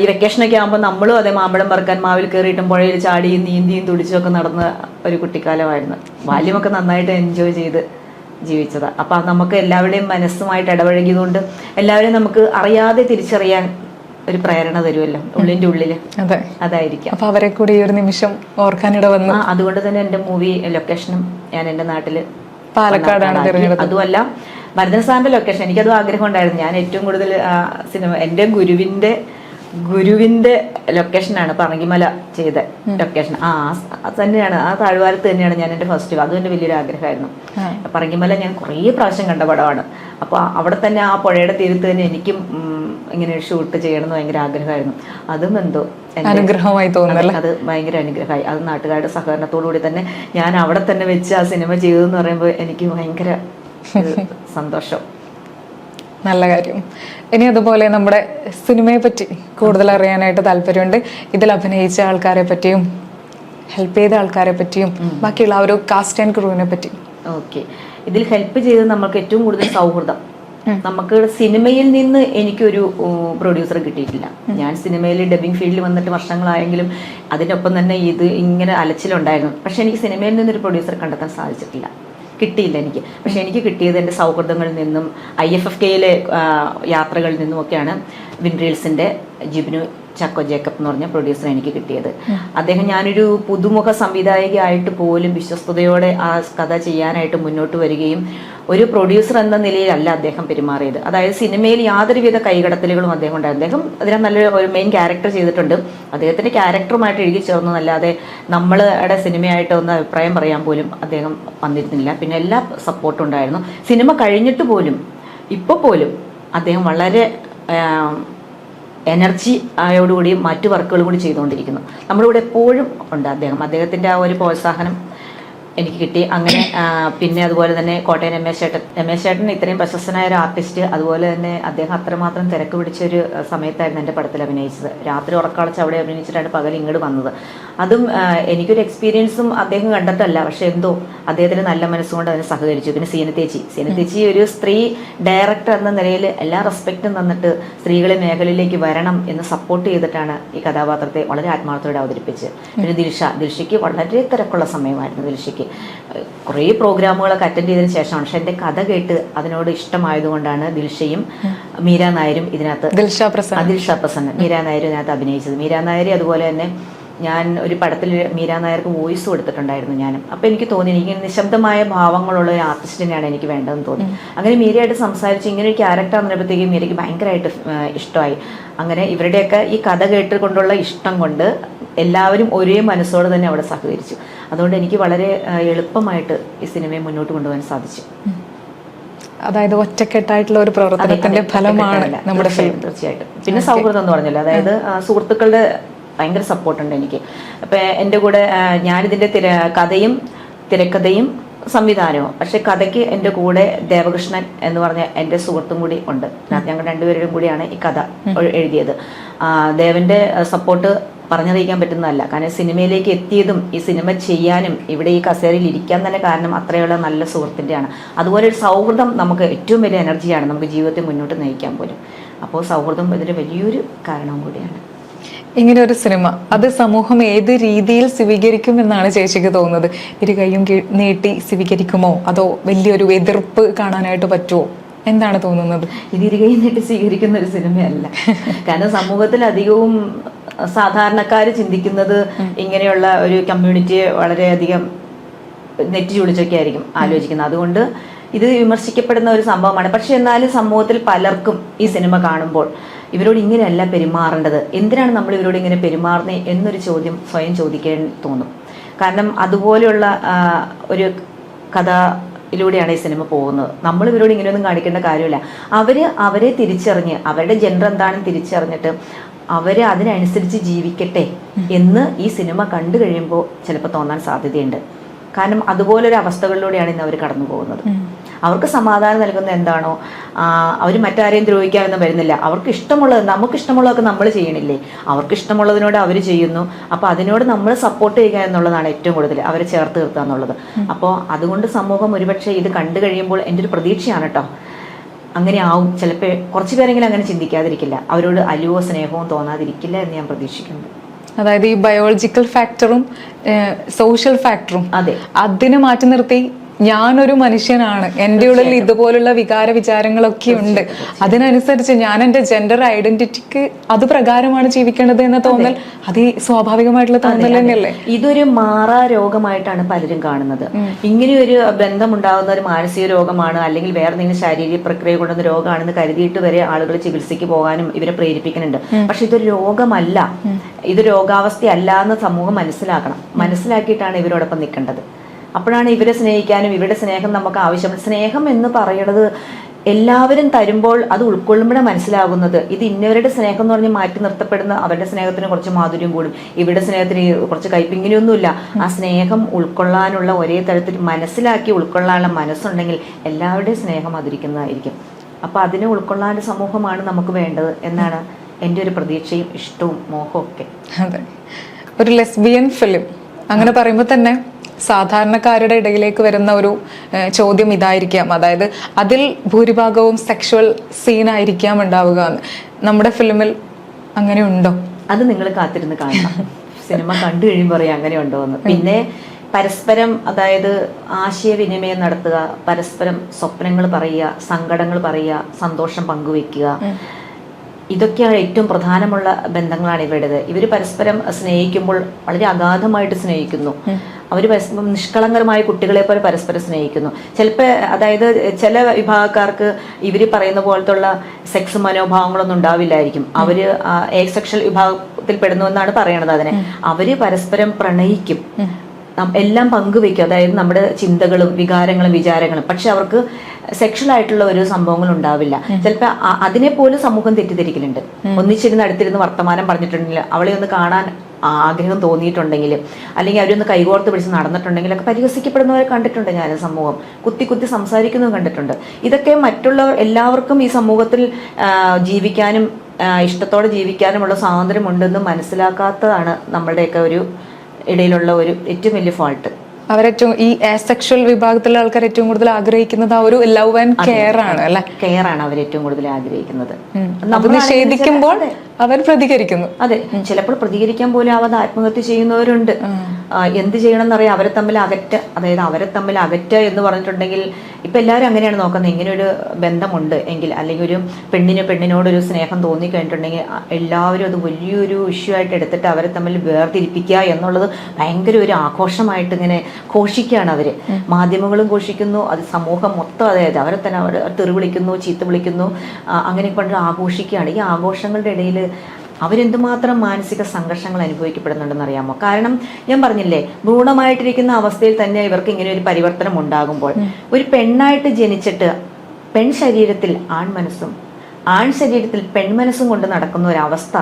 ഈ വെക്കേഷനൊക്കെ ആകുമ്പോൾ നമ്മളും അതെ മാമ്പഴം പറക്കാൻ മാവിൽ കയറിയിട്ടും പുഴയിൽ ചാടിയും നീന്തിയും തുടിച്ചും ഒക്കെ നടന്ന ഒരു കുട്ടിക്കാലമായിരുന്നു. ബാല്യമൊക്കെ നന്നായിട്ട് എൻജോയ് ചെയ്ത് ജീവിച്ചതാ. അപ്പൊ നമുക്ക് എല്ലാവരുടെയും മനസ്സുമായിട്ട് ഇടപഴകിയതുകൊണ്ട് എല്ലാവരെയും നമുക്ക് അറിയാതെ തിരിച്ചറിയാൻ ഒരു പ്രേരണ തരുമല്ലോ ഉള്ളിന്റെ ഉള്ളില്. അതായിരിക്കും. അപ്പൊ അവരെ കൂടി ഒരു നിമിഷം ഓർക്കാനിട വന്നു. അതുകൊണ്ട് തന്നെ എന്റെ മൂവി ലൊക്കേഷനും ഞാൻ എന്റെ നാട്ടില് പാലക്കാടാണ് തിരഞ്ഞെടുത്തത്. അതുമല്ല, ഭരതൻ സാറിന്റെ ലൊക്കേഷൻ എനിക്കത് ആഗ്രഹം ഉണ്ടായിരുന്നു. ഞാൻ ഏറ്റവും കൂടുതൽ സിനിമ എന്റെ ഗുരുവിന്റെ ലൊക്കേഷനാണ് പറങ്കിമല ചെയ്ത ലൊക്കേഷൻ. അത് തന്നെയാണ്, ആ താഴ്വാരത്ത് തന്നെയാണ് ഞാൻ എൻ്റെ ഫസ്റ്റ്. അതും എൻ്റെ വലിയൊരു ആഗ്രഹമായിരുന്നു. പറങ്കിമല ഞാൻ കുറേ പ്രാവശ്യം കണ്ട പടമാണ്. അപ്പോൾ അവിടെ തന്നെ ആ പുഴയുടെ തീരത്ത് തന്നെ എനിക്കും ഇങ്ങനെ ഷൂട്ട് ചെയ്യണമെന്ന് ഭയങ്കര ആഗ്രഹമായിരുന്നു. അതും എന്തോ അനുഗ്രഹമായി തോന്നുന്നു. അത് ഭയങ്കര അനുഗ്രഹമായി. അത് നാട്ടുകാരുടെ സഹകരണത്തോടു കൂടി തന്നെ ഞാൻ അവിടെ തന്നെ വെച്ച് ആ സിനിമ ചെയ്തതെന്ന് പറയുമ്പോൾ എനിക്ക് ഭയങ്കര സന്തോഷം. നല്ല കാര്യം. ഇനി അതുപോലെ നമ്മുടെ സിനിമയെ പറ്റി കൂടുതൽ അറിയാനായിട്ട് താല്പര്യമുണ്ട്. ഇതിൽ അഭിനയിച്ച ആൾക്കാരെ പറ്റിയും ഹെൽപ്പ് ചെയ്ത ആൾക്കാരെ പറ്റിയും ബാക്കിയുള്ള ഒരു കാസ്റ്റ് ആൻഡ് ക്രൂവിനെ പറ്റി. ഓക്കെ, ഇതിൽ ഹെൽപ്പ് ചെയ്തത് നമുക്ക് ഏറ്റവും കൂടുതൽ സൗഹൃദം. നമുക്ക് സിനിമയിൽ നിന്ന് എനിക്കൊരു പ്രൊഡ്യൂസർ കിട്ടിയിട്ടില്ല. ഞാൻ സിനിമയിൽ ഡബിങ് ഫീൽഡിൽ വന്നിട്ട് വർഷങ്ങളായെങ്കിലും അതിനൊപ്പം തന്നെ ഇത് ഇങ്ങനെ അലച്ചിലുണ്ടായിരുന്നു. പക്ഷെ എനിക്ക് സിനിമയിൽ നിന്നൊരു പ്രൊഡ്യൂസർ കണ്ടെത്താൻ കിട്ടിയില്ല എനിക്ക്. പക്ഷെ എനിക്ക് കിട്ടിയത് എൻ്റെ സൗഹൃദങ്ങളിൽ നിന്നും IFFKയിലെ യാത്രകളിൽ നിന്നുമൊക്കെയാണ്. വിൻറീൽസിൻ്റെ ജിബിനു ചക്കോ ജേക്കബ് എന്ന് പറഞ്ഞ പ്രൊഡ്യൂസർ എനിക്ക് കിട്ടിയത്. അദ്ദേഹം, ഞാനൊരു പുതുമുഖ സംവിധായികയായിട്ട് പോലും വിശ്വസ്തയോടെ ആ കഥ ചെയ്യാനായിട്ട് മുന്നോട്ട് വരികയും ഒരു പ്രൊഡ്യൂസർ എന്ന നിലയിലല്ല അദ്ദേഹം പെരുമാറിയത്. അതായത് സിനിമയിൽ യാതൊരുവിധ കൈകടത്തലുകളും അദ്ദേഹം ഉണ്ടായിരുന്നു. അദ്ദേഹം അതിനെ നല്ലൊരു മെയിൻ ക്യാരക്ടർ ചെയ്തിട്ടുണ്ട്. അദ്ദേഹത്തിൻ്റെ ക്യാരക്ടറുമായിട്ട് എഴുതി ചേർന്നതല്ലാതെ നമ്മളുടെ സിനിമയായിട്ട് ഒന്ന് അഭിപ്രായം പറയാൻ പോലും അദ്ദേഹം വന്നിരുന്നില്ല. പിന്നെ എല്ലാ സപ്പോർട്ടും ഉണ്ടായിരുന്നു. സിനിമ കഴിഞ്ഞിട്ട് പോലും ഇപ്പോൾ പോലും അദ്ദേഹം വളരെ എനർജി ആയോടുകൂടി മറ്റു വർക്കുകൾ കൂടി ചെയ്തുകൊണ്ടിരിക്കുന്നു. നമ്മുടെ കൂടെ എപ്പോഴും ഉണ്ട് അദ്ദേഹം. അദ്ദേഹത്തിൻ്റെ ആ ഒരു പ്രോത്സാഹനം എനിക്ക് കിട്ടി. അങ്ങനെ പിന്നെ അതുപോലെ തന്നെ കോട്ടയം രമേശ് ചേട്ടൻ ഇത്രയും പ്രശസ്തനായ ഒരു ആർട്ടിസ്റ്റ്. അതുപോലെ തന്നെ അദ്ദേഹം അത്രമാത്രം തിരക്ക് പിടിച്ചൊരു സമയത്തായിരുന്നു എൻ്റെ പടത്തിൽ അഭിനയിച്ചത്. രാത്രി ഉറക്കളച്ച് അവിടെ അഭിനയിച്ചിട്ടാണ് പകൽ ഇങ്ങോട്ട് വന്നത്. അതും എനിക്കൊരു എക്സ്പീരിയൻസും അദ്ദേഹം കണ്ടിട്ടല്ല, പക്ഷെ എന്തോ അദ്ദേഹത്തിന് നല്ല മനസ്സുകൊണ്ട് അതിനെ സഹകരിച്ചു. പിന്നെ സീനത്തേച്ചി ഒരു സ്ത്രീ ഡയറക്ടർ എന്ന നിലയിൽ എല്ലാ റെസ്പെക്റ്റും തന്നിട്ട് സ്ത്രീകളെ മേഖലയിലേക്ക് വരണം എന്ന് സപ്പോർട്ട് ചെയ്തിട്ടാണ് ഈ കഥാപാത്രത്തെ വളരെ ആത്മാർത്ഥത്തോടെ അവതരിപ്പിച്ച്. പിന്നെ ദിൽഷയ്ക്ക് വളരെ തിരക്കുള്ള സമയമായിരുന്നു. ദിൽഷയ്ക്ക് കുറേ പ്രോഗ്രാമുകളൊക്കെ അറ്റൻഡ് ചെയ്തതിനു ശേഷമാണ്. പക്ഷെ എൻ്റെ കഥ കേട്ട് അതിനോട് ഇഷ്ടമായതുകൊണ്ടാണ് ദിൽഷയും മീര നായരും ഇതിനകത്ത് ദിൽഷ പ്രസന്ന മീര നായരും ഇതിനകത്ത് അഭിനയിച്ചത്. മീര നായർ അതുപോലെ തന്നെ ഞാൻ ഒരു പടത്തിൽ മീര നായർക്ക് വോയിസ് കൊടുത്തിട്ടുണ്ടായിരുന്നു ഞാനും. അപ്പോൾ എനിക്ക് തോന്നി എനിക്ക് നിശബ്ദമായ ഭാവങ്ങളുള്ള ഒരു ആർട്ടിസ്റ്റിനെയാണ് എനിക്ക് വേണ്ടതെന്ന് തോന്നി. അങ്ങനെ മീരയായിട്ട് സംസാരിച്ച് ഇങ്ങനെ ഒരു ക്യാരക്ടർ വന്നപ്പോഴത്തേക്കും മീരയ്ക്ക് ഭയങ്കരമായിട്ട് ഇഷ്ടമായി. അങ്ങനെ ഇവരുടെയൊക്കെ ഈ കഥ കേട്ടുകൊണ്ടുള്ള ഇഷ്ടം കൊണ്ട് എല്ലാവരും ഒരേ മനസ്സോടെ തന്നെ അവിടെ സഹകരിച്ചു. അതുകൊണ്ട് എനിക്ക് വളരെ എളുപ്പമായിട്ട് ഈ സിനിമയെ മുന്നോട്ട് കൊണ്ടുപോകാൻ സാധിച്ചു. അതായത് ഒറ്റക്കെട്ടായിട്ടുള്ള ഒരു പ്രവർത്തനത്തിന്റെ ഫലമാണ് നമ്മുടെ ഫിലിം. തീർച്ചയായിട്ടും. പിന്നെ സൗഹൃദം എന്ന് പറഞ്ഞല്ലോ, അതായത് സുഹൃത്തുക്കളുടെ ഭയങ്കര സപ്പോർട്ടുണ്ട് എനിക്ക്. അപ്പം എൻ്റെ കൂടെ ഞാനിതിൻ്റെ കഥയും തിരക്കഥയും സംവിധാനവും, പക്ഷെ കഥയ്ക്ക് എൻ്റെ കൂടെ ദേവകൃഷ്ണൻ എന്ന് പറഞ്ഞ എൻ്റെ സുഹൃത്തും കൂടി ഉണ്ട്. ഞങ്ങൾ രണ്ടുപേരും കൂടിയാണ് ഈ കഥ എഴുതിയത്. ദേവന്റെ സപ്പോർട്ട് പറഞ്ഞറിയിക്കാൻ പറ്റുന്നതല്ല. കാരണം സിനിമയിലേക്ക് എത്തിയതും ഈ സിനിമ ചെയ്യാനും ഇവിടെ ഈ കസേരയിൽ ഇരിക്കാൻ തന്നെ കാരണം അത്രയുള്ള നല്ല സുഹൃത്തിൻ്റെയാണ്. അതുപോലെ ഒരു സൗഹൃദം നമുക്ക് ഏറ്റവും വലിയ എനർജിയാണ് നമുക്ക് ജീവിതത്തെ മുന്നോട്ട് നയിക്കാൻ പോലും. അപ്പോൾ സൗഹൃദം ഇതിന് വലിയൊരു കാരണവും കൂടിയാണ്. ഇങ്ങനെ ഒരു സിനിമ അത് സമൂഹം ഏത് രീതിയിൽ സ്വീകരിക്കും എന്നാണ് ചേച്ചിക്ക് തോന്നുന്നത്? ഇരുകൈയും നീട്ടി സ്വീകരിക്കുമോ, അതോ വലിയൊരു എതിർപ്പ് കാണാനായിട്ട് പറ്റുമോ? എന്താണ് തോന്നുന്നത്? ഇത് ഇരുകൈ നീട്ടി സ്വീകരിക്കുന്ന ഒരു സിനിമയല്ല. കാരണം സമൂഹത്തിൽ അധികവും സാധാരണക്കാർ ചിന്തിക്കുന്നത് ഇങ്ങനെയുള്ള ഒരു കമ്മ്യൂണിറ്റിയെ വളരെയധികം നെറ്റി ചുളിച്ചൊക്കെ ആയിരിക്കും ആലോചിക്കുന്നത്. അതുകൊണ്ട് ഇത് വിമർശിക്കപ്പെടുന്ന ഒരു സംഭവമാണ്. പക്ഷെ എന്നാലും സമൂഹത്തിൽ പലർക്കും ഈ സിനിമ കാണുമ്പോൾ ഇവരോട് ഇങ്ങനെയല്ല പെരുമാറേണ്ടത്, എന്തിനാണ് നമ്മൾ ഇവരോട് ഇങ്ങനെ പെരുമാറുന്നത് എന്നൊരു ചോദ്യം സ്വയം ചോദിക്കാൻ തോന്നും. കാരണം അതുപോലെയുള്ള ഒരു കഥയിലൂടെയാണ് ഈ സിനിമ പോകുന്നത്. നമ്മൾ ഇവരോട് ഇങ്ങനെയൊന്നും കാണിക്കേണ്ട കാര്യമില്ല. അവരെ തിരിച്ചറിഞ്ഞ് അവരുടെ ജെൻഡർ എന്താണെന്ന് തിരിച്ചറിഞ്ഞിട്ട് അവരെ അതിനനുസരിച്ച് ജീവിക്കട്ടെ എന്ന് ഈ സിനിമ കണ്ടു കഴിയുമ്പോൾ ചിലപ്പോൾ തോന്നാൻ സാധ്യതയുണ്ട്. കാരണം അതുപോലൊരു അവസ്ഥകളിലൂടെയാണ് ഇന്ന് അവർ കടന്നു പോകുന്നത്. അവർക്ക് സമാധാനം നൽകുന്ന എന്താണോ, അവർ മറ്റാരെയും ദ്രോഹിക്കാനൊന്നും വരുന്നില്ല. അവർക്ക് ഇഷ്ടമുള്ളത്, നമുക്ക് ഇഷ്ടമുള്ളതൊക്കെ നമ്മൾ ചെയ്യണില്ലേ, അവർക്ക് ഇഷ്ടമുള്ളതിനോട് അവർ ചെയ്യുന്നു. അപ്പോൾ അതിനോട് നമ്മൾ സപ്പോർട്ട് ചെയ്യുക എന്നുള്ളതാണ് ഏറ്റവും കൂടുതൽ, അവരെ ചേർത്ത് നിർത്തുക എന്നുള്ളത്. അപ്പോൾ അതുകൊണ്ട് സമൂഹം ഒരുപക്ഷെ ഇത് കണ്ടു കഴിയുമ്പോൾ എൻ്റെ ഒരു പ്രതീക്ഷയാണ് കേട്ടോ, അങ്ങനെ ആവും. ചിലപ്പോൾ കുറച്ച് പേരെങ്കിലും അങ്ങനെ ചിന്തിക്കാതിരിക്കില്ല, അവരോട് അലിവോ സ്നേഹവും തോന്നാതിരിക്കില്ല എന്ന് ഞാൻ പ്രതീക്ഷിക്കുന്നു. അതായത് ഈ ബയോളജിക്കൽ ഫാക്ടറും സോഷ്യൽ ഫാക്ടറും അതിനെ മാറ്റി നിർത്തി ഞാനൊരു മനുഷ്യനാണ്, എൻ്റെ ഉള്ളിൽ ഇതുപോലുള്ള വികാര വിചാരങ്ങളൊക്കെ ഉണ്ട്, അതിനനുസരിച്ച് ഞാൻ എൻ്റെ ജെൻഡർ ഐഡന്റിറ്റിക്ക് അത് പ്രകാരമാണ് ജീവിക്കേണ്ടത് എന്ന തോന്നൽ അത് സ്വാഭാവികമായിട്ടുള്ള തോന്നൽ തന്നെയല്ലേ. ഇതൊരു മാറാ രോഗമായിട്ടാണ് പലരും കാണുന്നത്. ഇങ്ങനെയൊരു ബന്ധമുണ്ടാകുന്ന ഒരു മാനസിക രോഗമാണ്, അല്ലെങ്കിൽ വേറെ എന്തെങ്കിലും ശാരീരിക പ്രക്രിയ കൊണ്ടുവന്ന രോഗമാണെന്ന് കരുതിയിട്ട് വരെ ആളുകൾ ചികിത്സയ്ക്ക് പോകാനും ഇവരെ പ്രേരിപ്പിക്കുന്നുണ്ട്. പക്ഷെ ഇതൊരു രോഗമല്ല, ഇത് രോഗാവസ്ഥയല്ല എന്ന് സമൂഹം മനസ്സിലാക്കണം. മനസ്സിലാക്കിയിട്ടാണ് ഇവരോടൊപ്പം നിൽക്കേണ്ടത്. അപ്പോഴാണ് ഇവരെ സ്നേഹിക്കാനും ഇവരുടെ സ്നേഹം നമുക്ക് ആവശ്യമുണ്ട്. സ്നേഹം എന്ന് പറയുന്നത് എല്ലാവരും തരുമ്പോൾ അത് ഉൾക്കൊള്ളുമ്പോഴേ മനസ്സിലാകുന്നത് ഇത് ഇന്നവരുടെ സ്നേഹം എന്ന് പറഞ്ഞ് മാറ്റി നിർത്തപ്പെടുന്ന അവരുടെ സ്നേഹത്തിന് കുറച്ച് മാധുര്യം കൂടും, ഇവരുടെ സ്നേഹത്തിന് കുറച്ച് കയ്പിങ്ങനെയൊന്നുമില്ല. ആ സ്നേഹം ഉൾക്കൊള്ളാനുള്ള ഒരേ തരത്തിൽ മനസ്സിലാക്കി ഉൾക്കൊള്ളാനുള്ള മനസ്സുണ്ടെങ്കിൽ എല്ലാവരുടെയും സ്നേഹം അതിരിക്കുന്നതായിരിക്കും. അപ്പോൾ അതിനെ ഉൾക്കൊള്ളാൻ സമൂഹമാണ് നമുക്ക് വേണ്ടത് എന്നാണ് എൻ്റെ ഒരു പ്രതീക്ഷയും ഇഷ്ടവും മോഹവും ഒക്കെ. അതെ, ഒരു ലെസ്ബിയൻ ഫിലിം അങ്ങനെ പറയുമ്പോൾ തന്നെ സാധാരണക്കാരുടെ ഇടയിലേക്ക് വരുന്ന ഒരു ചോദ്യം ഇതായിരിക്കാം, അതായത് അതിൽ ഭൂരിഭാഗവും സെക്ഷുവൽ സീനായിരിക്കാം ഉണ്ടാവുക എന്ന്. നമ്മുടെ ഫിലിമിൽ അങ്ങനെ ഉണ്ടോ? അത് നിങ്ങൾ കാത്തിരുന്ന് കാണണം, സിനിമ കണ്ടു കഴിയുമ്പോൾ പറയാം അങ്ങനെ ഉണ്ടോ എന്ന്. പിന്നെ പരസ്പരം, അതായത് ആശയവിനിമയം നടത്തുക, പരസ്പരം സ്വപ്നങ്ങൾ പറയുക, സങ്കടങ്ങൾ പറയുക, സന്തോഷം പങ്കുവെക്കുക, ഇതൊക്കെയാണ് ഏറ്റവും പ്രധാനമുള്ള ബന്ധങ്ങളാണ് ഇവരുടേത്. ഇവർ പരസ്പരം സ്നേഹിക്കുമ്പോൾ വളരെ അഗാധമായിട്ട് സ്നേഹിക്കുന്നു. അവർ പരസ്പരം നിഷ്കളങ്കരമായ കുട്ടികളെ പോലെ പരസ്പരം സ്നേഹിക്കുന്നു. ചിലപ്പോൾ അതായത് ചില വിഭാഗക്കാർക്ക് ഇവർ പറയുന്ന പോലത്തുള്ള സെക്സ് മനോഭാവങ്ങളൊന്നും ഉണ്ടാവില്ലായിരിക്കും. അവർ ഏസെക്ഷൽ വിഭാഗത്തിൽ പെടുന്നു എന്നാണ് പറയണത്. അതിനെ അവർ പരസ്പരം പ്രണയിക്കും, എല്ലാം പങ്കുവെക്കും, അതായത് നമ്മുടെ ചിന്തകളും വികാരങ്ങളും വിചാരങ്ങളും. പക്ഷെ അവർക്ക് സെക്ഷൽ ആയിട്ടുള്ള ഒരു സംഭവങ്ങൾ ഉണ്ടാവില്ല. ചിലപ്പോൾ അതിനെ പോലും സമൂഹം തെറ്റിദ്ധരിക്കലുണ്ട്. ഒന്നിച്ചിരുന്ന് അടുത്തിരുന്ന് വർത്തമാനം പറഞ്ഞിട്ടുണ്ടെങ്കിൽ, അവളെ ഒന്ന് കാണാൻ ആഗ്രഹം തോന്നിയിട്ടുണ്ടെങ്കിൽ, അല്ലെങ്കിൽ അവരൊന്ന് കൈകോർത്ത് പിടിച്ച് നടന്നിട്ടുണ്ടെങ്കിലൊക്കെ പരിഹസിക്കപ്പെടുന്നവരെ കണ്ടിട്ടുണ്ട് ഞാൻ. സമൂഹം കുത്തി കുത്തി സംസാരിക്കുന്നതും കണ്ടിട്ടുണ്ട്. ഇതൊക്കെ മറ്റുള്ളവർ എല്ലാവർക്കും ഈ സമൂഹത്തിൽ ജീവിക്കാനും ഇഷ്ടത്തോടെ ജീവിക്കാനുമുള്ള സ്വാതന്ത്ര്യമുണ്ടെന്ന് മനസ്സിലാക്കാത്തതാണ് നമ്മളുടെയൊക്കെ ഒരു ഇടയിലുള്ള ഒരു ഏറ്റവും വലിയ ഫാൾട്ട്. അവരേറ്റവും ഈ ആസെക്ഷൽ വിഭാഗത്തിലുള്ള ആൾക്കാർ ഏറ്റവും കൂടുതൽ ആഗ്രഹിക്കുന്നത് ആ ഒരു ലവ് ആൻഡ് കെയർ ആണ് അല്ലെ. കെയർ ആണ് അവർ ഏറ്റവും കൂടുതൽ ആഗ്രഹിക്കുന്നത്. നിഷേധിക്കുമ്പോൾ അവർ പ്രതികരിക്കുന്നു. അതെ, ചിലപ്പോൾ പ്രതികരിക്കാൻ പോലും ആവാതെ ആത്മഹത്യ ചെയ്യുന്നവരുണ്ട്. എന്ത് ചെയ്യണം എന്നറിയാം, അവരെ തമ്മിൽ അകറ്റ എന്ന് പറഞ്ഞിട്ടുണ്ടെങ്കിൽ ഇപ്പൊ എല്ലാവരും അങ്ങനെയാണ് നോക്കുന്നത്. ഇങ്ങനെ ഒരു ബന്ധമുണ്ട് എങ്കിൽ, അല്ലെങ്കിൽ ഒരു പെണ്ണിനോടൊരു സ്നേഹം തോന്നിക്കഴിഞ്ഞിട്ടുണ്ടെങ്കിൽ എല്ലാവരും അത് വലിയൊരു ഇഷ്യൂ ആയിട്ട് എടുത്തിട്ട് അവരെ തമ്മിൽ വേർതിരിപ്പിക്കുക എന്നുള്ളത് ഭയങ്കര ഒരു ആഘോഷമായിട്ട് ഇങ്ങനെ ഘോഷിക്കുകയാണ് അവര്. മാധ്യമങ്ങളും ഘോഷിക്കുന്നു, അത് സമൂഹം മൊത്തം, അതായത് അവരെ തന്നെ അവർ തെറി വിളിക്കുന്നു, ചീത്ത വിളിക്കുന്നു, അങ്ങനെ കൊണ്ട് ആഘോഷിക്കുകയാണ്. ഈ ആഘോഷങ്ങളുടെ ഇടയിൽ അവരെന്തുമാത്രം മാനസിക സംഘർഷങ്ങൾ അനുഭവിക്കപ്പെടുന്നുണ്ടെന്ന് അറിയാമോ? കാരണം ഞാൻ പറഞ്ഞില്ലേ, ഭ്രൂണമായിട്ടിരിക്കുന്ന അവസ്ഥയിൽ തന്നെ ഇവർക്ക് ഇങ്ങനെ ഒരു പരിവർത്തനം ഉണ്ടാകുമ്പോൾ, ഒരു പെണ്ണായിട്ട് ജനിച്ചിട്ട് പെൺ ശരീരത്തിൽ ആൺമനസ്സും ആൺ ശരീരത്തിൽ പെൺമനസ്സും കൊണ്ട് നടക്കുന്ന ഒരവസ്ഥ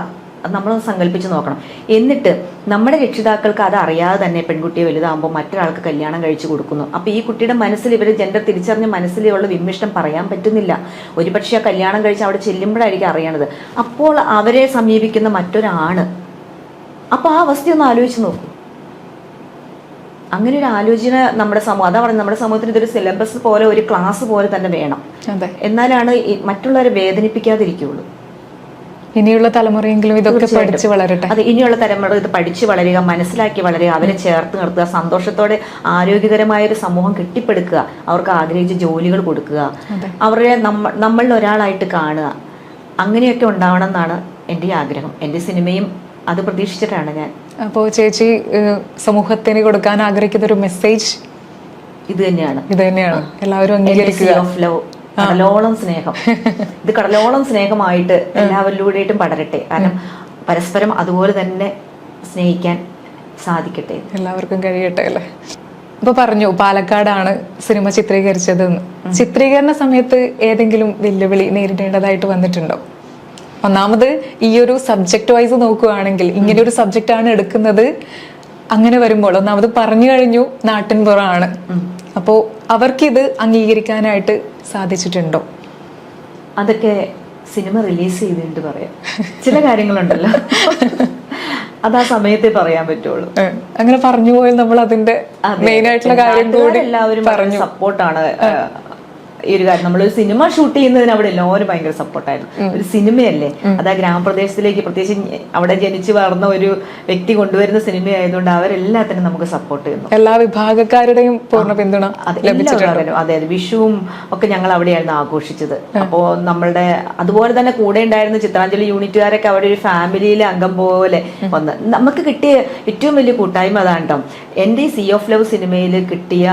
അത് നമ്മളൊന്ന് സങ്കല്പിച്ച് നോക്കണം. എന്നിട്ട് നമ്മുടെ രക്ഷിതാക്കൾക്ക് അത് അറിയാതെ തന്നെ പെൺകുട്ടിയെ വലുതാകുമ്പോൾ മറ്റൊരാൾക്ക് കല്യാണം കഴിച്ചു കൊടുക്കുന്നു. അപ്പോൾ ഈ കുട്ടിയുടെ മനസ്സിൽ ഇവർ ജെൻഡർ തിരിച്ചറിഞ്ഞ മനസ്സിലുള്ള വിമ്മിഷ്ടം പറയാൻ പറ്റുന്നില്ല. ഒരുപക്ഷെ ആ കല്യാണം കഴിച്ച് അവിടെ ചെല്ലുമ്പോഴായിരിക്കും അറിയണത്. അപ്പോൾ അവരെ സമീപിക്കുന്ന മറ്റൊരാണ് അപ്പൊ ആ അവസ്ഥ ഒന്ന് ആലോചിച്ച് നോക്കൂ. അങ്ങനെ ഒരു ആലോചന നമ്മുടെ സമൂഹം, അതാ പറയുന്നത്, നമ്മുടെ സമൂഹത്തിന് ഇതൊരു സിലബസ് പോലെ, ഒരു ക്ലാസ് പോലെ തന്നെ വേണം. എന്നാലാണ് മറ്റുള്ളവരെ വേദനിപ്പിക്കാതിരിക്കുള്ളൂ. ഇനിയുള്ള തലമുറയെങ്കിലും ഇതൊക്കെ പഠിച്ച് വളരട്ടെ. അതെ, ഇനിയുള്ള തലമുറ ഇത് പഠിച്ച് വളരുക, മനസ്സിലാക്കി വളരുക, അവരെ ചേർത്ത് നിർത്തുക, സന്തോഷത്തോടെ ആരോഗ്യകരമായ ഒരു സമൂഹം കെട്ടിപ്പടുക്കുക, അവർക്ക് ആഗ്രഹിച്ച ജോലികൾ കൊടുക്കുക, അവരെ നമ്മളിൽ ഒരാളായിട്ട് കാണുക. അങ്ങനെയൊക്കെ ഉണ്ടാവണം എന്നാണ് എൻ്റെ ആഗ്രഹം. എൻ്റെ സിനിമയും അത് പ്രതീക്ഷിച്ചിട്ടാണ് ഞാൻ. അപ്പോൾ ചേച്ചി സമൂഹത്തിന് കൊടുക്കാൻ ആഗ്രഹിക്കുന്ന ഒരു മെസ്സേജ് ഇത് തന്നെയാണ്. എല്ലാവരും അംഗീകരിക്കുക. ഓഫ് ലവ്, കടലോളം സ്നേഹം. ഇത് കടലോളം സ്നേഹമായിട്ട് എല്ലാവരിലൂടെയും പടരട്ടെ. കാരണം പരസ്പരം അതുപോലെ തന്നെ സ്നേഹിക്കാൻ സാധിക്കട്ടെ, എല്ലാവർക്കും കഴിയട്ടെ അല്ലേ. അപ്പൊ പറഞ്ഞു പാലക്കാടാണ് സിനിമ ചിത്രീകരിച്ചതെന്ന്. ചിത്രീകരണ സമയത്ത് ഏതെങ്കിലും വെല്ലുവിളി നേരിടേണ്ടതായിട്ട് വന്നിട്ടുണ്ടോ? ഒന്നാമത് ഈ ഒരു സബ്ജക്ട് വൈസ് നോക്കുകയാണെങ്കിൽ ഇങ്ങനെ ഒരു സബ്ജക്റ്റ് ആണ് എടുക്കുന്നത്. അങ്ങനെ വരുമ്പോൾ ഒന്നാമത് പറഞ്ഞു കഴിഞ്ഞു നാട്ടിൻപുറമാണ്. അപ്പോ അവർക്കിത് അംഗീകരിക്കാനായിട്ട് സാധിച്ചിട്ടുണ്ടോ? അതൊക്കെ സിനിമ റിലീസ് ചെയ്തിട്ട് പറയാം. ചില കാര്യങ്ങളുണ്ടല്ലോ, അത് ആ സമയത്തേ പറയാൻ പറ്റുള്ളൂ. അങ്ങനെ പറഞ്ഞു പോയാൽ നമ്മൾ അതിന്റെ മെയിൻ ആയിട്ടുള്ള കാര്യം കൂടി എല്ലാവരും പറഞ്ഞു സപ്പോർട്ടാണ് ഈ ഒരു കാര്യം. നമ്മളൊരു സിനിമ ഷൂട്ട് ചെയ്യുന്നതിന് അവിടെ എല്ലാവരും ഭയങ്കര സപ്പോർട്ടായിരുന്നു. ഒരു സിനിമയല്ലേ, അത് ആ ഗ്രാമപ്രദേശത്തിലേക്ക്, പ്രത്യേകിച്ച് അവിടെ ജനിച്ചു വളർന്ന ഒരു വ്യക്തി കൊണ്ടുവരുന്ന സിനിമയായതുകൊണ്ട് അവരെല്ലാത്തിനും നമുക്ക് സപ്പോർട്ട് ചെയ്യുന്നു. എല്ലാ വിഭാഗക്കാരുടെയും പൂർണ്ണ പിന്തുണ ലഭിച്ചിട്ടുണ്ട്. അതെ, വിഷുവും ഒക്കെ ഞങ്ങൾ അവിടെയായിരുന്നു ആഘോഷിച്ചത്. അപ്പോ നമ്മളുടെ അതുപോലെ തന്നെ കൂടെ ഉണ്ടായിരുന്ന ചിത്രാഞ്ജലി യൂണിറ്റുകാരൊക്കെ അവിടെ ഒരു ഫാമിലിയിലെ അംഗം പോലെ വന്ന് നമുക്ക് കിട്ടിയ ഏറ്റവും വലിയ കൂട്ടായ്മ അതാണ് കേട്ടോ. എൻ്റെ ഈ സീ ഓഫ് ലവ് സിനിമയിൽ കിട്ടിയ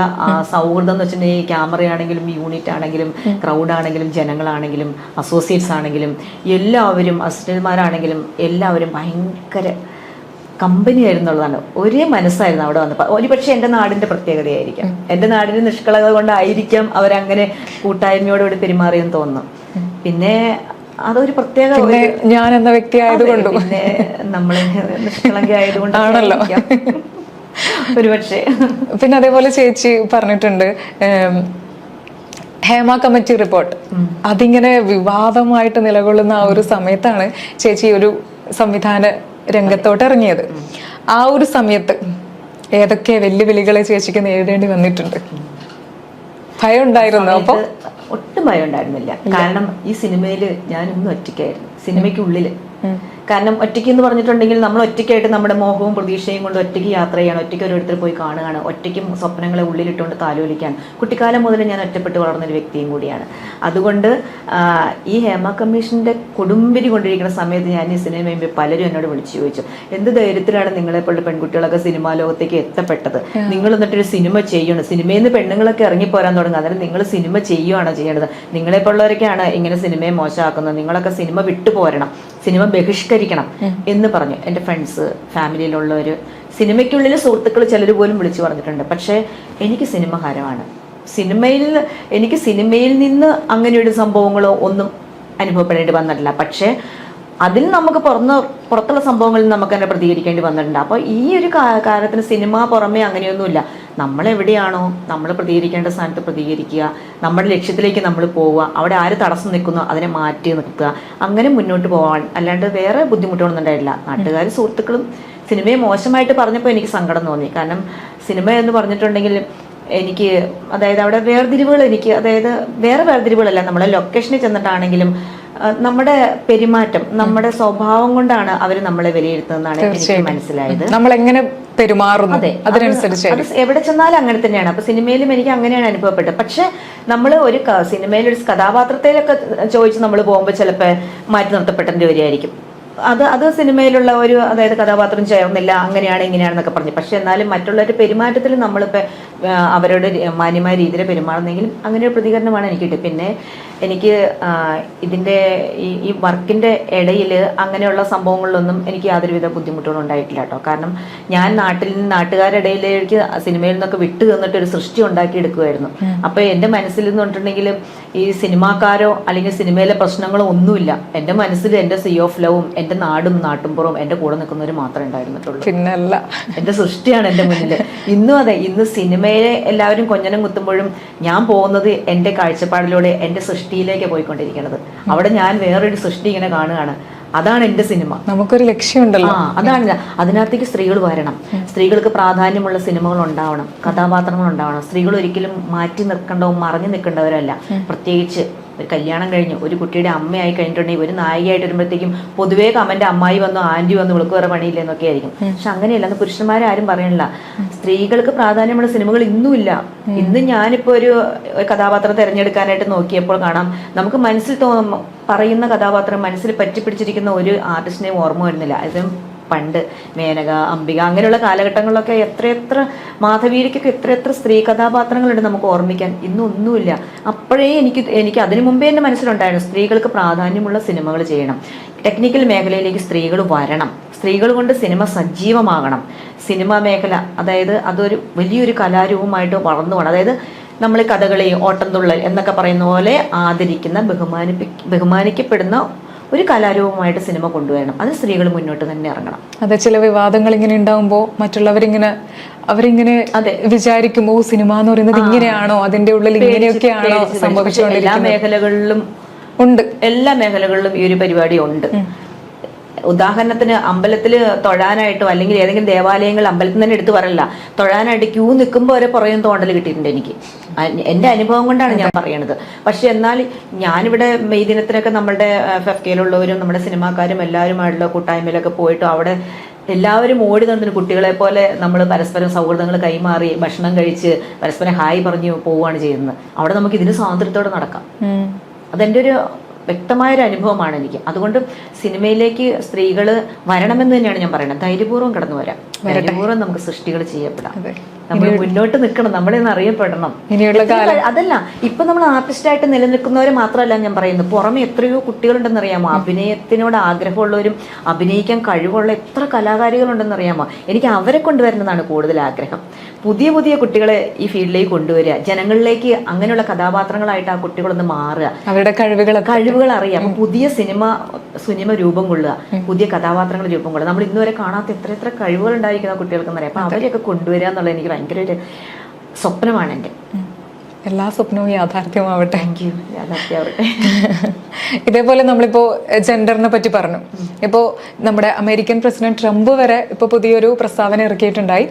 സൗഹൃദം എന്ന് വെച്ചിട്ടുണ്ടെങ്കിൽ ക്യാമറയാണെങ്കിലും യൂണിറ്റ് ആണെങ്കിലും ക്രൗഡാണെങ്കിലും ജനങ്ങളാണെങ്കിലും അസോസിയേറ്റ്സ് ആണെങ്കിലും എല്ലാവരും അസിസ്റ്റന്റുമാരാണെങ്കിലും എല്ലാവരും ഭയങ്കര കമ്പനി ആയിരുന്നുള്ളതാണ്. ഒരേ മനസ്സായിരുന്നു അവിടെ വന്നപ്പോൾ. ഒരുപക്ഷെ എൻ്റെ നാടിൻ്റെ പ്രത്യേകതയായിരിക്കാം, എൻ്റെ നാടിൻ്റെ നിഷ്കളങ്കത കൊണ്ടായിരിക്കാം അവരങ്ങനെ കൂട്ടായ്മയോടുകൂടി പെരുമാറിയെന്ന് തോന്നുന്നു. പിന്നെ അതൊരു പ്രത്യേക ഞാൻ എന്ന വ്യക്തി ആയതുകൊണ്ട്, പിന്നെ നമ്മൾ നിഷ്കളങ്ക ആയതുകൊണ്ടാണല്ലോ ഒരുപക്ഷെ. പിന്നെ അതേപോലെ ചേച്ചി പറഞ്ഞിട്ടുണ്ട് ഹേമ കമ്മിറ്റി റിപ്പോർട്ട്, അതിങ്ങനെ വിവാദമായിട്ട് നിലകൊള്ളുന്ന ആ ഒരു സമയത്താണ് ചേച്ചി ഒരു സംവിധാന രംഗത്തോട്ട് ഇറങ്ങിയത്. ആ ഒരു സമയത്ത് ഏതൊക്കെ വെല്ലുവിളികളെ ചേച്ചിക്ക് നേരിടേണ്ടി വന്നിട്ടുണ്ട്? ഭയം ഉണ്ടായിരുന്നു? അപ്പൊ ഒട്ടും ഭയം ഉണ്ടായിരുന്നില്ല. കാരണം ഈ സിനിമയിൽ ഞാനൊന്നും ഒറ്റയ്ക്കായിരുന്നു, സിനിമയ്ക്കുള്ളില്. കാരണം ഒറ്റയ്ക്ക് എന്ന് പറഞ്ഞിട്ടുണ്ടെങ്കിൽ നമ്മൾ ഒറ്റയ്ക്കായിട്ട് നമ്മുടെ മോഹവും പ്രതീക്ഷയും കൊണ്ട് ഒറ്റയ്ക്ക് യാത്ര ചെയ്യണം, ഒറ്റയ്ക്ക് ഓരോരുത്തർ പോയി കാണുകയാണ്, ഒറ്റയ്ക്കും സ്വപ്നങ്ങളെ ഉള്ളിലിട്ടുകൊണ്ട് താലോലിക്കാൻ. കുട്ടിക്കാലം മുതൽ ഞാൻ ഒറ്റപ്പെട്ട് വളർന്നൊരു വ്യക്തിയും കൂടിയാണ്. അതുകൊണ്ട് ഈ ഹേമ കമ്മീഷൻ്റെ കൊടുമ്പിരി കൊണ്ടിരിക്കുന്ന സമയത്ത് ഞാൻ ഈ സിനിമ ചെയ്യുമ്പോൾ പലരും എന്നോട് വിളിച്ചു ചോദിച്ചു, എന്ത് ധൈര്യത്തിലാണ് നിങ്ങളെപ്പോലുള്ള പെൺകുട്ടികളൊക്കെ സിനിമാ ലോകത്തേക്ക് എത്തപ്പെട്ടത്? നിങ്ങൾ എന്നിട്ടൊരു സിനിമ ചെയ്യണം, സിനിമയിൽ നിന്ന് പെണ്ണുങ്ങളൊക്കെ ഇറങ്ങിപ്പോരാൻ തുടങ്ങുക, അന്നേരം നിങ്ങൾ സിനിമ ചെയ്യുകയാണോ ചെയ്യേണ്ടത്? നിങ്ങളെപ്പോലുള്ളവരൊക്കെയാണ് ഇങ്ങനെ സിനിമയെ മോശമാക്കുന്നത്, നിങ്ങളൊക്കെ സിനിമ വിട്ടുപോരണം, സിനിമ ബഹിഷ്കരിക്കണം എന്ന് പറഞ്ഞു. എൻ്റെ ഫ്രണ്ട്സ്, ഫാമിലിയിലുള്ളവർ, സിനിമയ്ക്കുള്ളിൽ സുഹൃത്തുക്കൾ ചിലർ പോലും വിളിച്ചു പറഞ്ഞിട്ടുണ്ട്. പക്ഷേ എനിക്ക് സിനിമ ഹരമാണ്. എനിക്ക് സിനിമയിൽ നിന്ന് അങ്ങനെയൊരു സംഭവങ്ങളോ ഒന്നും അനുഭവപ്പെടേണ്ടി വന്നിട്ടില്ല. പക്ഷേ അതിൽ നമുക്ക് പുറത്തുള്ള സംഭവങ്ങളിൽ നമുക്ക് തന്നെ പ്രതികരിക്കേണ്ടി വന്നിട്ടുണ്ട്. അപ്പോൾ ഈ ഒരു കാര്യത്തിന് സിനിമ പുറമേ അങ്ങനെയൊന്നുമില്ല. നമ്മളെവിടെയാണോ നമ്മൾ പ്രതികരിക്കേണ്ട സ്ഥാനത്ത് പ്രതികരിക്കുക, നമ്മുടെ ലക്ഷ്യത്തിലേക്ക് നമ്മൾ പോവുക, അവിടെ ആര് തടസ്സം നിൽക്കുന്നോ അതിനെ മാറ്റി നിർത്തുക, അങ്ങനെ മുന്നോട്ട് പോകാൻ. അല്ലാണ്ട് വേറെ ബുദ്ധിമുട്ടുകളൊന്നും ഉണ്ടായിട്ടില്ല. നാട്ടുകാരും സുഹൃത്തുക്കളും സിനിമയെ മോശമായിട്ട് പറഞ്ഞപ്പോൾ എനിക്ക് സങ്കടം തോന്നി. കാരണം സിനിമ എന്ന് പറഞ്ഞിട്ടുണ്ടെങ്കിൽ എനിക്ക്, അതായത് അവിടെ വേർതിരിവുകൾ, എനിക്ക് അതായത് വേറെ വേർതിരിവുകളല്ല, നമ്മളെ ലൊക്കേഷനിൽ ചെന്നിട്ടാണെങ്കിലും നമ്മുടെ പെരുമാറ്റം, നമ്മുടെ സ്വഭാവം കൊണ്ടാണ് അവർ നമ്മളെ വിലയിരുത്തുന്നതാണ് എനിക്ക് മനസ്സിലായത്. നമ്മൾ എങ്ങനെ പെരുമാറുന്നു അതിനനുസരിച്ച് എവിടെ ചെന്നാലും അങ്ങനെ തന്നെയാണ്. അപ്പൊ സിനിമയിലും എനിക്ക് അങ്ങനെയാണ് അനുഭവപ്പെട്ടത്. പക്ഷെ നമ്മൾ ഒരു സിനിമയിൽ ഒരു കഥാപാത്രത്തിലൊക്കെ ചോദിച്ച് നമ്മൾ പോകുമ്പോൾ ചിലപ്പോൾ മാറ്റി നിർത്തപ്പെട്ടേണ്ടി വരികയായിരിക്കും. അത് സിനിമയിലുള്ള ഒരു, അതായത് കഥാപാത്രം ചേർന്നില്ല, അങ്ങനെയാണ് ഇങ്ങനെയാണെന്നൊക്കെ പറഞ്ഞു. പക്ഷെ എന്നാലും മറ്റുള്ളവരുടെ പെരുമാറ്റത്തിൽ നമ്മളിപ്പോൾ അവരോട് മാന്യമായ രീതിയിൽ പെരുമാറുന്നെങ്കിലും അങ്ങനെ ഒരു പ്രതികരണമാണ് എനിക്ക് കിട്ടിയത്. പിന്നെ എനിക്ക് ഇതിൻ്റെ ഈ വർക്കിൻ്റെ ഇടയിൽ അങ്ങനെയുള്ള സംഭവങ്ങളിലൊന്നും എനിക്ക് യാതൊരുവിധ ബുദ്ധിമുട്ടുകളും ഉണ്ടായിട്ടില്ല കേട്ടോ. കാരണം ഞാൻ നാട്ടുകാരുടെ ഇടയിലേക്ക് സിനിമയിൽ നിന്നൊക്കെ വിട്ടു തന്നിട്ട് ഒരു സൃഷ്ടി ഉണ്ടാക്കിയെടുക്കുമായിരുന്നു. അപ്പോൾ എൻ്റെ മനസ്സിൽ എന്ന് പറഞ്ഞിട്ടുണ്ടെങ്കിൽ ഈ സിനിമാക്കാരോ അല്ലെങ്കിൽ സിനിമയിലെ പ്രശ്നങ്ങളോ ഒന്നുമില്ല. എൻ്റെ മനസ്സിൽ എൻ്റെ സീ ഓഫ് ലവും എൻ്റെ നാടും നാട്ടുംപുറവും എൻ്റെ കൂടെ നിൽക്കുന്നവർ മാത്രമേ ഉണ്ടായിരുന്നിട്ടുള്ളൂ. പിന്നല്ല, എൻ്റെ സൃഷ്ടിയാണ് എൻ്റെ മുന്നിൽ. ഇന്നും അതെ, ഇന്ന് സിനിമയെ എല്ലാവരും കൊഞ്ഞനം കുത്തുമ്പോഴും ഞാൻ പോകുന്നത് എൻ്റെ കാഴ്ചപ്പാടിലൂടെ എൻ്റെ സൃഷ്ടിയിലേക്ക് പോയിക്കൊണ്ടിരിക്കുന്നത്. അവിടെ ഞാൻ വേറൊരു സൃഷ്ടി ഇങ്ങനെ കാണുകയാണ്. അതാണ് എൻ്റെ സിനിമ. നമുക്കൊരു ലക്ഷ്യമുണ്ടല്ലോ. അതാണ്. അതിനകത്തേക്ക് സ്ത്രീകൾ വരണം, സ്ത്രീകൾക്ക് പ്രാധാന്യമുള്ള സിനിമകൾ ഉണ്ടാവണം, കഥാപാത്രങ്ങൾ ഉണ്ടാവണം. സ്ത്രീകൾ ഒരിക്കലും മാറ്റി നിൽക്കേണ്ടവും മറഞ്ഞു നിൽക്കേണ്ടവരല്ല. പ്രത്യേകിച്ച് ഒരു കല്യാണം കഴിഞ്ഞ് ഒരു കുട്ടിയുടെ അമ്മയായി കഴിഞ്ഞിട്ടുണ്ടെങ്കിൽ ഒരു നായികയായിട്ട് വരുമ്പോഴത്തേക്കും പൊതുവേ കമന്റ് അമ്മായി വന്നു, ആന്റി വന്നു, ഇവൾക്ക് വേറെ പണിയില്ലെന്നൊക്കെ ആയിരിക്കും. പക്ഷെ അങ്ങനെയല്ല. അന്ന് പുരുഷന്മാരെ ആരും പറയണില്ല. സ്ത്രീകൾക്ക് പ്രാധാന്യമുള്ള സിനിമകൾ ഇന്നുമില്ല. ഇന്ന് ഞാനിപ്പോ ഒരു കഥാപാത്രം തിരഞ്ഞെടുക്കാനായിട്ട് നോക്കിയപ്പോൾ കാണാം, നമുക്ക് മനസ്സിൽ പറയുന്ന കഥാപാത്രം മനസ്സിൽ പറ്റിപ്പിടിച്ചിരിക്കുന്ന ഒരു ആർട്ടിസ്റ്റിനെയും ഓർമ്മ വരുന്നില്ല. അതും പണ്ട് മേനക, അംബിക അങ്ങനെയുള്ള കാലഘട്ടങ്ങളിലൊക്കെ എത്രയെത്ര മാധവീരിക്കൊക്കെ എത്രയെത്ര സ്ത്രീ കഥാപാത്രങ്ങളുണ്ട് നമുക്ക് ഓർമ്മിക്കാൻ. ഇന്നൊന്നുമില്ല. അപ്പോഴേ എനിക്ക് അതിനു മുമ്പേ എൻ്റെ മനസ്സിലുണ്ടായിരുന്നു സ്ത്രീകൾക്ക് പ്രാധാന്യമുള്ള സിനിമകൾ ചെയ്യണം, ടെക്നിക്കൽ മേഖലയിലേക്ക് സ്ത്രീകൾ വരണം, സ്ത്രീകൾ കൊണ്ട് സിനിമ സജീവമാകണം. സിനിമാ മേഖല അതായത് അതൊരു വലിയൊരു കലാരൂപമായിട്ട് വളർന്നു പോകണം. അതായത് നമ്മൾ കഥകളി, ഓട്ടംതുള്ളൽ എന്നൊക്കെ പറയുന്ന പോലെ ആദരിക്കുന്ന ബഹുമാനിക്കപ്പെടുന്ന ഒരു കലാരൂപമായിട്ട് സിനിമ കൊണ്ടുവരണം. അത് സ്ത്രീകൾ മുന്നോട്ട് തന്നെ ഇറങ്ങണം. അതെ, ചില വിവാദങ്ങൾ ഇങ്ങനെ ഉണ്ടാവുമ്പോൾ അവരിങ്ങനെ വിചാരിക്കുമ്പോ സിനിമ എന്ന് പറയുന്നത് ഇങ്ങനെയാണോ, അതിന്റെ ഉള്ളിൽ ഇങ്ങനെയൊക്കെയാണോ സംഭവിച്ചുകൊണ്ടിരിക്കുന്നത്. എല്ലാ മേഖലകളിലും ഉണ്ട്, എല്ലാ മേഖലകളിലും ഈ ഒരു പരിപാടി ഉണ്ട്. ഉദാഹരണത്തിന് അമ്പലത്തിൽ തൊഴാനായിട്ടോ അല്ലെങ്കിൽ ഏതെങ്കിലും ദേവാലയങ്ങൾ അമ്പലത്തിൽ തന്നെ എടുത്തു പറയല്ല, തൊഴാനായിട്ട് ക്യൂ നിൽക്കുമ്പോൾ വരെ പുറയും തോണ്ടൽ കിട്ടിയിട്ടുണ്ട് എനിക്ക്. എൻ്റെ അനുഭവം കൊണ്ടാണ് ഞാൻ പറയണത്. പക്ഷെ എന്നാൽ ഞാനിവിടെ മെയ് ദിനത്തിനൊക്കെ നമ്മളുടെ FFKയിലുള്ളവരും നമ്മുടെ സിനിമാക്കാരും എല്ലാവരുമായിട്ടുള്ള കൂട്ടായ്മയിലൊക്കെ പോയിട്ട് അവിടെ എല്ലാവരും ഓടി നടന്നിട്ട് കുട്ടികളെ പോലെ നമ്മൾ പരസ്പരം സൗഹൃദങ്ങൾ കൈമാറി ഭക്ഷണം കഴിച്ച് പരസ്പരം ഹായ് പറഞ്ഞു പോവുകയാണ് ചെയ്യുന്നത്. അവിടെ നമുക്ക് ഇതിന് സ്വാതന്ത്ര്യത്തോടെ നടക്കാം. അതെൻ്റെ ഒരു വ്യക്തമായൊരു അനുഭവമാണ് എനിക്ക്. അതുകൊണ്ട് സിനിമയിലേക്ക് സ്ത്രീകൾ വരണമെന്ന് തന്നെയാണ് ഞാൻ പറയുന്നത്. ധൈര്യപൂർവ്വം കടന്നു വരാം, ധൈര്യപൂർവ്വം നമുക്ക് സൃഷ്ടികൾ ചെയ്യപ്പെടാം, നമ്മൾ മുന്നോട്ട് നിൽക്കണം, നമ്മളെ അറിയപ്പെടണം. അതല്ല, ഇപ്പൊ നമ്മൾ ആർട്ടിസ്റ്റായിട്ട് നിലനിൽക്കുന്നവരെ മാത്രമല്ല ഞാൻ പറയുന്നത്, പുറമെ എത്രയോ കുട്ടികളുണ്ടെന്നറിയാമോ, അഭിനയത്തിനോട് ആഗ്രഹമുള്ളവരും അഭിനയിക്കാൻ കഴിവുള്ള എത്ര കലാകാരികളുണ്ടെന്നറിയാമോ. എനിക്ക് അവരെ കൊണ്ടുവരുന്നതാണ് കൂടുതൽ ആഗ്രഹം. പുതിയ പുതിയ കുട്ടികളെ ഈ ഫീൽഡിലേക്ക് കൊണ്ടുവരിക, ജനങ്ങളിലേക്ക് അങ്ങനെയുള്ള കഥാപാത്രങ്ങളായിട്ട് ആ കുട്ടികളൊന്ന് മാറുക, അവരുടെ കഴിവുകൾ അറിയാം. അപ്പൊ പുതിയ സിനിമ രൂപം കൊള്ളുക, പുതിയ കഥാപാത്രങ്ങൾ രൂപം കൊള്ളുക. നമ്മൾ ഇന്നുവരെ കാണാത്ത എത്ര കഴിവുകൾ ഉണ്ടായിരിക്കുന്ന കുട്ടികൾക്കെന്നറിയാം. അപ്പൊ അവരെയൊക്കെ കൊണ്ടുവരിക എന്നുള്ളത് എനിക്ക് ഭയങ്കര ഒരു സ്വപ്നമാണ് എൻ്റെ. എല്ലാ സ്വപ്നവും യാഥാർത്ഥ്യമാവട്ടെ. യാഥാർത്ഥ്യമാവട്ടെ. ഇതേപോലെ നമ്മളിപ്പോ ജെൻഡറിനെ പറ്റി പറഞ്ഞു. ഇപ്പോ നമ്മുടെ അമേരിക്കൻ പ്രസിഡന്റ് ട്രംപ് വരെ ഇപ്പൊ പുതിയൊരു പ്രസ്താവന ഇറക്കിയിട്ടുണ്ടായി,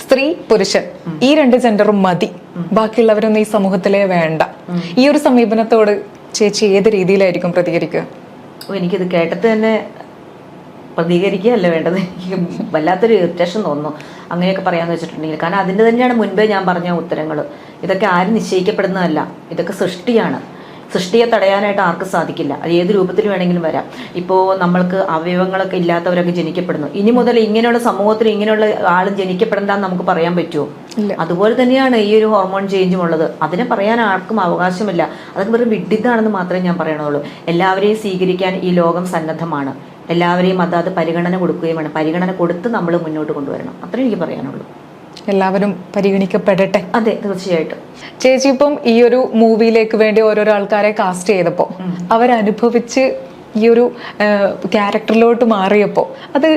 സ്ത്രീ പുരുഷൻ ഈ രണ്ട് ജെൻഡറും മതി, ബാക്കിയുള്ളവരൊന്നും ഈ സമൂഹത്തിലെ വേണ്ട. ഈ ഒരു സമീപനത്തോട് ചേച്ചി ഏത് രീതിയിലായിരിക്കും പ്രതികരിക്കുക? എനിക്കിത് കേട്ടിട്ട് തന്നെ പ്രതികരിക്കുകയല്ല വേണ്ടത്. എനിക്ക് വല്ലാത്തൊരു ഇറിറ്റേഷൻ തോന്നുന്നു അങ്ങനെയൊക്കെ പറയാന്ന് വെച്ചിട്ടുണ്ടെങ്കിൽ. കാരണം അതിൻ്റെ തന്നെയാണ് മുൻപേ ഞാൻ പറഞ്ഞ ഉത്തരങ്ങൾ. ഇതൊക്കെ ആരും നിശ്ചയിക്കപ്പെടുന്നതല്ല, ഇതൊക്കെ സൃഷ്ടിയാണ്. സൃഷ്ടിയെ തടയാനായിട്ട് ആർക്കും സാധിക്കില്ല. അത് ഏത് രൂപത്തിൽ വേണമെങ്കിലും വരാം. ഇപ്പോൾ നമ്മൾക്ക് അവയവങ്ങളൊക്കെ ഇല്ലാത്തവരൊക്കെ ജനിക്കപ്പെടുന്നു. ഇനി മുതൽ ഇങ്ങനെയുള്ള സമൂഹത്തിൽ ഇങ്ങനെയുള്ള ആളും ജനിക്കപ്പെടണ്ടെന്ന് നമുക്ക് പറയാൻ പറ്റുമോ? അതുപോലെ തന്നെയാണ് ഈ ഒരു ഹോർമോൺ ചേഞ്ചും ഉള്ളത്. അതിനെ പറയാൻ ആർക്കും അവകാശമില്ല. അതൊക്കെ വെറും വിഡിതാണെന്ന് മാത്രമേ ഞാൻ പറയണുള്ളൂ. എല്ലാവരെയും സ്വീകരിക്കാൻ ഈ ലോകം സന്നദ്ധമാണ്. എല്ലാവരെയും അതാത് പരിഗണന കൊടുക്കുകയും വേണം. പരിഗണന കൊടുത്ത് നമ്മൾ മുന്നോട്ട് കൊണ്ടുവരണം. അത്രേ എനിക്ക് പറയാനുള്ളൂ. എല്ലാവരും പരിഗണിക്കപ്പെടട്ടെ. അതെ, തീർച്ചയായിട്ടും. ചേച്ചി ഇപ്പം ഈ ഒരു മൂവിയിലേക്ക് വേണ്ടി ഓരോരോ ആൾക്കാരെ കാസ്റ്റ് ചെയ്തപ്പോ അവരനുഭവിച്ച് ഈ ഒരു ക്യാരക്ടറിലോട്ട് മാറിയപ്പോ അത്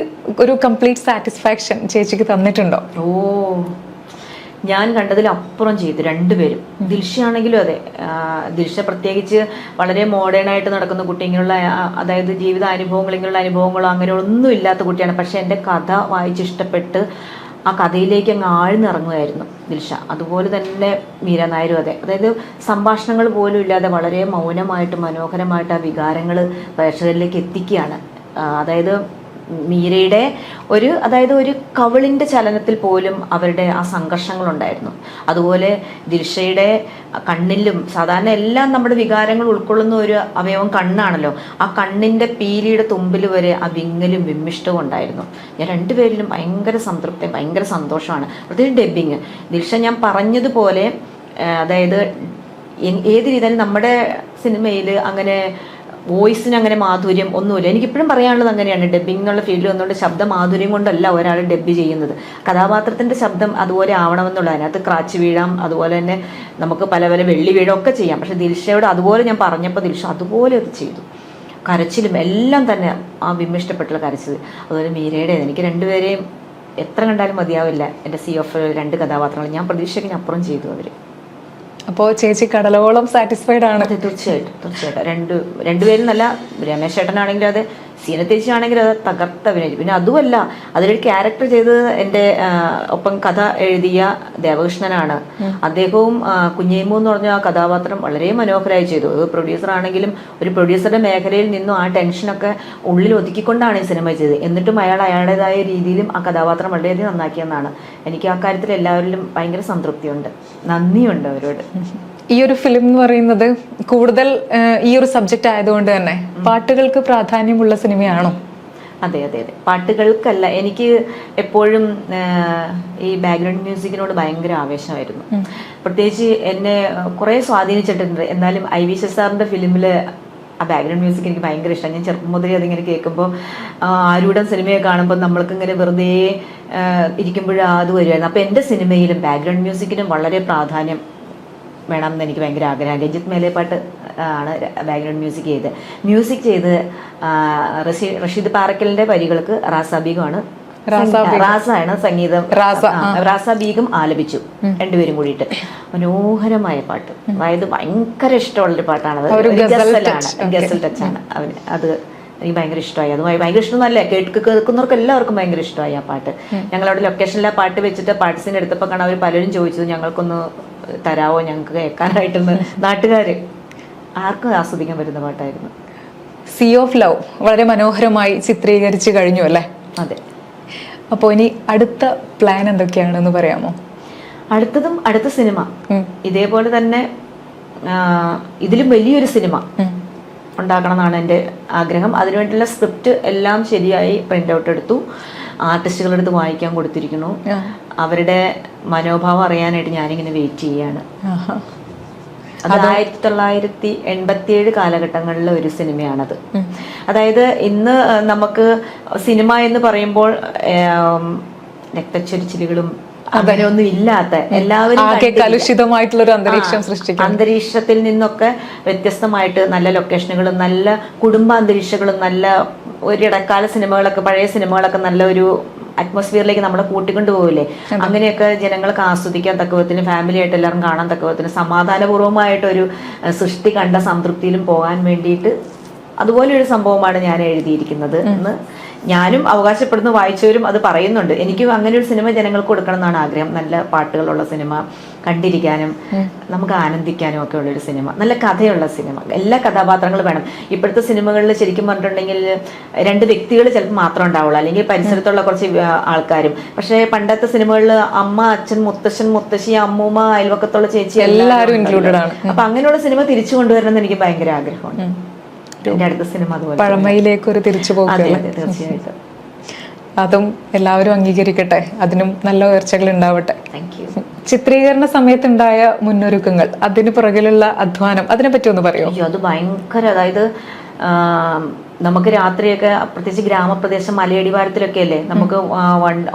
ഒരു കംപ്ലീറ്റ് സാറ്റിസ്ഫാക്ഷൻ ചേച്ചിക്ക് തന്നിട്ടുണ്ടോ? ഞാൻ കണ്ടതിൽ അപ്പുറം ചെയ്തു രണ്ടുപേരും. ദിൽഷയാണെങ്കിലും അതെ. ദിൽഷ പ്രത്യേകിച്ച് വളരെ മോഡേൺ ആയിട്ട് നടക്കുന്ന കുട്ടി. ഇങ്ങനെയുള്ള അതായത് ജീവിതാനുഭവങ്ങൾ, ഇങ്ങനെയുള്ള അനുഭവങ്ങളോ അങ്ങനെയൊന്നും ഇല്ലാത്ത കുട്ടിയാണ്. പക്ഷെ എൻ്റെ കഥ വായിച്ചിഷ്ടപ്പെട്ട് ആ കഥയിലേക്ക് അങ്ങ് ആഴ്ന്നിറങ്ങുമായിരുന്നു ദിൽഷ. അതുപോലെ തന്നെ മീര നായരും അതെ. അതായത് സംഭാഷണങ്ങൾ പോലും ഇല്ലാതെ വളരെ മൗനമായിട്ട് മനോഹരമായിട്ട് ആ വികാരങ്ങൾ പ്രേക്ഷകരിലേക്ക് എത്തിക്കുകയാണ്. അതായത് മീരയുടെ ഒരു കവിളിൻ്റെ ചലനത്തിൽ പോലും അവരുടെ ആ സംഘർഷങ്ങളുണ്ടായിരുന്നു. അതുപോലെ ദിൽഷയുടെ കണ്ണിലും സാധാരണ എല്ലാം നമ്മുടെ വികാരങ്ങൾ ഉൾക്കൊള്ളുന്ന ഒരു അവയവം കണ്ണാണല്ലോ. ആ കണ്ണിൻ്റെ പീലിയുടെ തുമ്പിൽ വരെ ആ വിങ്ങലും വിമ്മിഷ്ടവും ഉണ്ടായിരുന്നു. ഞാൻ രണ്ടുപേരിലും ഭയങ്കര സംതൃപ്തി, ഭയങ്കര സന്തോഷമാണ്. പ്രത്യേകിച്ച് ഡബ്ബിങ്. ദിൽഷ ഞാൻ പറഞ്ഞതുപോലെ അതായത് ഏത് രീതിയിലും നമ്മുടെ സിനിമയിൽ അങ്ങനെ വോയിസിന് അങ്ങനെ മാധുര്യം ഒന്നുമില്ല. എനിക്കിപ്പോഴും പറയാനുള്ളത് അങ്ങനെയാണ്. ഡബ്ബിംഗ് എന്നുള്ള ഫീൽഡിൽ വന്നുകൊണ്ട് ശബ്ദ മാധുര്യം കൊണ്ടല്ല ഒരാൾ ഡബ്ബ് ചെയ്യുന്നത്. കഥാപാത്രത്തിൻ്റെ ശബ്ദം അതുപോലെ ആവണമെന്നുള്ള, അതിനകത്ത് ക്രാച്ച് വീഴാം, അതുപോലെ തന്നെ നമുക്ക് പല പല വെള്ളി വീഴം ഒക്കെ ചെയ്യാം. പക്ഷെ ദിൽഷയോട് അതുപോലെ ഞാൻ പറഞ്ഞപ്പോൾ ദിൽഷ അതുപോലെ അത് ചെയ്തു. കരച്ചിലും എല്ലാം തന്നെ ആ വിമ്മിഷ്ടപ്പെട്ടുള്ള കരച്ചിൽ. അതുപോലെ മീരയുടെ എനിക്ക് രണ്ടുപേരെയും എത്ര കണ്ടാലും മതിയാവില്ല. എൻ്റെ CF 2 കഥാപാത്രങ്ങൾ ഞാൻ പ്രതീക്ഷയ്ക്ക് അപ്പുറം ചെയ്തു അവർ. അപ്പോൾ ചേച്ചി കടലോളം സാറ്റിസ്ഫൈഡ് ആണ്. അതെ, തീർച്ചയായിട്ടും രണ്ടുപേരും നല്ല. രമേശ് ചേട്ടനാണെങ്കിലും അതെ, സീന ചേച്ചിയാണെങ്കിലും അത് തകർത്ത അഭിനയിച്ചു. പിന്നെ അതുമല്ല, അതിലൊരു ക്യാരക്ടർ ചെയ്തത് എൻ്റെ ഒപ്പം കഥ എഴുതിയ ദേവകൃഷ്ണനാണ്. അദ്ദേഹവും കുഞ്ഞേമു എന്ന് പറഞ്ഞ ആ കഥാപാത്രം വളരെ മനോഹരമായി ചെയ്തു. അത് പ്രൊഡ്യൂസർ ആണെങ്കിലും ഒരു പ്രൊഡ്യൂസറുടെ മേഖലയിൽ നിന്നും ആ ടെൻഷനൊക്കെ ഉള്ളിൽ ഒതുക്കിക്കൊണ്ടാണ് ഈ സിനിമ ചെയ്തത്. എന്നിട്ടും അയാളുടേതായ രീതിയിലും ആ കഥാപാത്രം വളരെയധികം നന്നാക്കിയെന്നാണ്. എനിക്ക് ആ കാര്യത്തിൽ എല്ലാവരിലും ഭയങ്കര സംതൃപ്തിയുണ്ട്, നന്ദിയുണ്ട് അവരോട്. ഈ ഒരു ഫിലിം എന്ന് പറയുന്നത് കൂടുതൽ ഈ ഒരു സബ്ജക്റ്റ് ആയതുകൊണ്ട് തന്നെ പാട്ടുകൾക്ക് പ്രാധാന്യമുള്ള സിനിമയാണോ? അതെ, പാട്ടുകൾക്കല്ല, എനിക്ക് എപ്പോഴും ഈ ബാക്ക്ഗ്രൗണ്ട് മ്യൂസിക്കിനോട് ഭയങ്കര ആവേശമായിരുന്നു. പ്രത്യേകിച്ച് എന്നെ കുറേ സ്വാധീനിച്ചിട്ടുണ്ട്. എന്നാലും ഐ.വി. സാറിന്റെ ഫിലിമില് ആ ബാക്ക്ഗ്രൗണ്ട് മ്യൂസിക് എനിക്ക് ഭയങ്കര ഇഷ്ടമാണ്. ഞാൻ ചെറുപ്പം മുതലേ അതിങ്ങനെ കേൾക്കുമ്പോൾ, ആരൂഢം സിനിമയെ കാണുമ്പോൾ നമ്മൾക്ക് ഇങ്ങനെ വെറുതെ ഇരിക്കുമ്പോഴും അത് വരുമായിരുന്നു. അപ്പോൾ എൻ്റെ സിനിമയിലും ബാക്ക്ഗ്രൗണ്ട് മ്യൂസിക്കിനും വളരെ പ്രാധാന്യം വേണം എന്ന് എനിക്ക് ഭയങ്കര ആഗ്രഹം. രഞ്ജിത്ത് മേലേപ്പാട്ട് ആണ് ബാക്ക്ഗ്രൗണ്ട് മ്യൂസിക് ചെയ്ത് റഷീദ് പാറക്കലിന്റെ വരികൾക്ക് റാസാബീഗമാണ് സംഗീതം. റാസാബീഗും ആലപിച്ചു, രണ്ടുപേരും കൂടിയിട്ട്. മനോഹരമായ പാട്ട്, അതായത് ഭയങ്കര ഇഷ്ടമുള്ളൊരു പാട്ടാണ്. ഗസൽ ടച്ചാണ് അവന്. അത് എനിക്ക് ഭയങ്കര ഇഷ്ടമായി. അത് ഭയങ്കര ഇഷ്ടമൊന്നുമല്ല, കേൾക്കുന്നവർക്ക് എല്ലാവർക്കും ഭയങ്കര ഇഷ്ടമായി ആ പാട്ട്. ഞങ്ങളവിടെ ലൊക്കേഷനിൽ ആ പാട്ട് വെച്ചിട്ട് പാട്ട് എടുത്തപ്പോൾ കാണാൻ അവർ പലരും ചോദിച്ചത് ഞങ്ങൾക്കൊന്ന് തരാവോ, ഞങ്ങൾക്ക് കേൾക്കാനായിട്ടെന്ന്. നാട്ടുകാര് ആർക്കും ആസ്വദിക്കാൻ പറ്റുന്ന പാട്ടായിരുന്നു. സീ ഓഫ് ലവ് വളരെ മനോഹരമായി ചിത്രീകരിച്ചു കഴിഞ്ഞു അല്ലേ? അതെ. അപ്പോൾ ഇനി അടുത്ത പ്ലാൻ എന്തൊക്കെയാണെന്ന് പറയാമോ? അടുത്ത സിനിമ ഇതേപോലെ തന്നെ ഇതിലും വലിയൊരു സിനിമ ഉണ്ടാക്കണം എന്നാണ് എൻ്റെ ആഗ്രഹം. അതിനുവേണ്ടിയുള്ള സ്ക്രിപ്റ്റ് എല്ലാം ശരിയായി പ്രിന്റ് ഔട്ട് എടുത്തു, ആർട്ടിസ്റ്റുകളുടെ അടുത്ത് വായിക്കാൻ കൊടുത്തിരിക്കുന്നു. അവരുടെ മനോഭാവം അറിയാനായിട്ട് ഞാനിങ്ങനെ വെയിറ്റ് ചെയ്യാണ്. അത് 1987 കാലഘട്ടങ്ങളിലെ ഒരു സിനിമയാണത്. അതായത് ഇന്ന് നമുക്ക് സിനിമ എന്ന് പറയുമ്പോൾ രക്തച്ചൊരിച്ചിലുകളും അങ്ങനെയൊന്നും ഇല്ലാത്ത, എല്ലാവരും കലുഷിതമായിട്ടുള്ള ഒരു അന്തരീക്ഷം സൃഷ്ടിക്കും. അന്തരീക്ഷത്തിൽ നിന്നൊക്കെ വ്യത്യസ്തമായിട്ട് നല്ല ലൊക്കേഷനുകളും നല്ല കുടുംബ അന്തരീക്ഷങ്ങളും നല്ല ഒരു ഇടക്കാല സിനിമകളൊക്കെ, പഴയ സിനിമകളൊക്കെ നല്ല ഒരു അറ്റ്മോസ്ഫിയറിലേക്ക് നമ്മളെ കൂട്ടിക്കൊണ്ടു പോകില്ലേ, അങ്ങനെയൊക്കെ ജനങ്ങൾക്ക് ആസ്വദിക്കാൻ തക്കവിധത്തിന്, ഫാമിലി ആയിട്ട് എല്ലാവരും കാണാൻ തക്കവിധത്തിന്, സമാധാനപൂർവ്വമായിട്ടൊരു സൃഷ്ടി കണ്ട സംതൃപ്തിയിലും പോകാൻ വേണ്ടിയിട്ട് അതുപോലെയൊരു സംഭവമാണ് ഞാൻ എഴുതിയിരിക്കുന്നത് എന്ന് ഞാനും അവകാശപ്പെടുന്നു. വായിച്ചവരും അത് പറയുന്നുണ്ട്. എനിക്കും അങ്ങനെ ഒരു സിനിമ ജനങ്ങൾക്ക് കൊടുക്കണം എന്നാണ് ആഗ്രഹം. നല്ല പാട്ടുകളുള്ള സിനിമ, കണ്ടിരിക്കാനും നമുക്ക് ആനന്ദിക്കാനും ഒക്കെ ഉള്ളൊരു സിനിമ, നല്ല കഥയുള്ള സിനിമ, എല്ലാ കഥാപാത്രങ്ങളും വേണം. ഇപ്പോഴത്തെ സിനിമകളിൽ ശരിക്കും പറഞ്ഞിട്ടുണ്ടെങ്കിൽ 2 വ്യക്തികൾ ചിലപ്പോൾ മാത്രം ഉണ്ടാവുള്ളൂ, അല്ലെങ്കിൽ പരിസരത്തുള്ള കുറച്ച് ആൾക്കാരും. പക്ഷേ പണ്ടത്തെ സിനിമകളിൽ അമ്മ, അച്ഛൻ, മുത്തശ്ശൻ, മുത്തശ്ശി, അമ്മൂമ്മ, അയൽവക്കത്തുള്ള ചേച്ചി എല്ലാവരും ഇൻക്ലൂഡഡ് ആണ്. അപ്പൊ അങ്ങനെയുള്ള സിനിമ തിരിച്ചു കൊണ്ടുവരണം എന്ന് എനിക്ക് ഭയങ്കര ആഗ്രഹമാണ്. എൻ്റെ അടുത്ത സിനിമ അതുപോലെ പഴമയിലേക്ക് ഒരു തിരിച്ചുപോക്ക്. തീർച്ചയായിട്ടും അതും എല്ലാവരും അംഗീകരിക്കട്ടെ, അതിനും നല്ല ഉയർച്ചകൾ ഉണ്ടാവട്ടെ. Thank you. ചിത്രീകരണ സമയത്തുണ്ടായ മുന്നൊരുക്കങ്ങൾ, അതിന് പുറകിലുള്ള അധ്വാനം, അതിനെ പറ്റി ഒന്ന് പറയുമോ? അത് ഭയങ്കര, അതായത് നമുക്ക് രാത്രിയൊക്കെ, പ്രത്യേകിച്ച് ഗ്രാമപ്രദേശം മലയടിവാരത്തിലൊക്കെ അല്ലേ, നമുക്ക്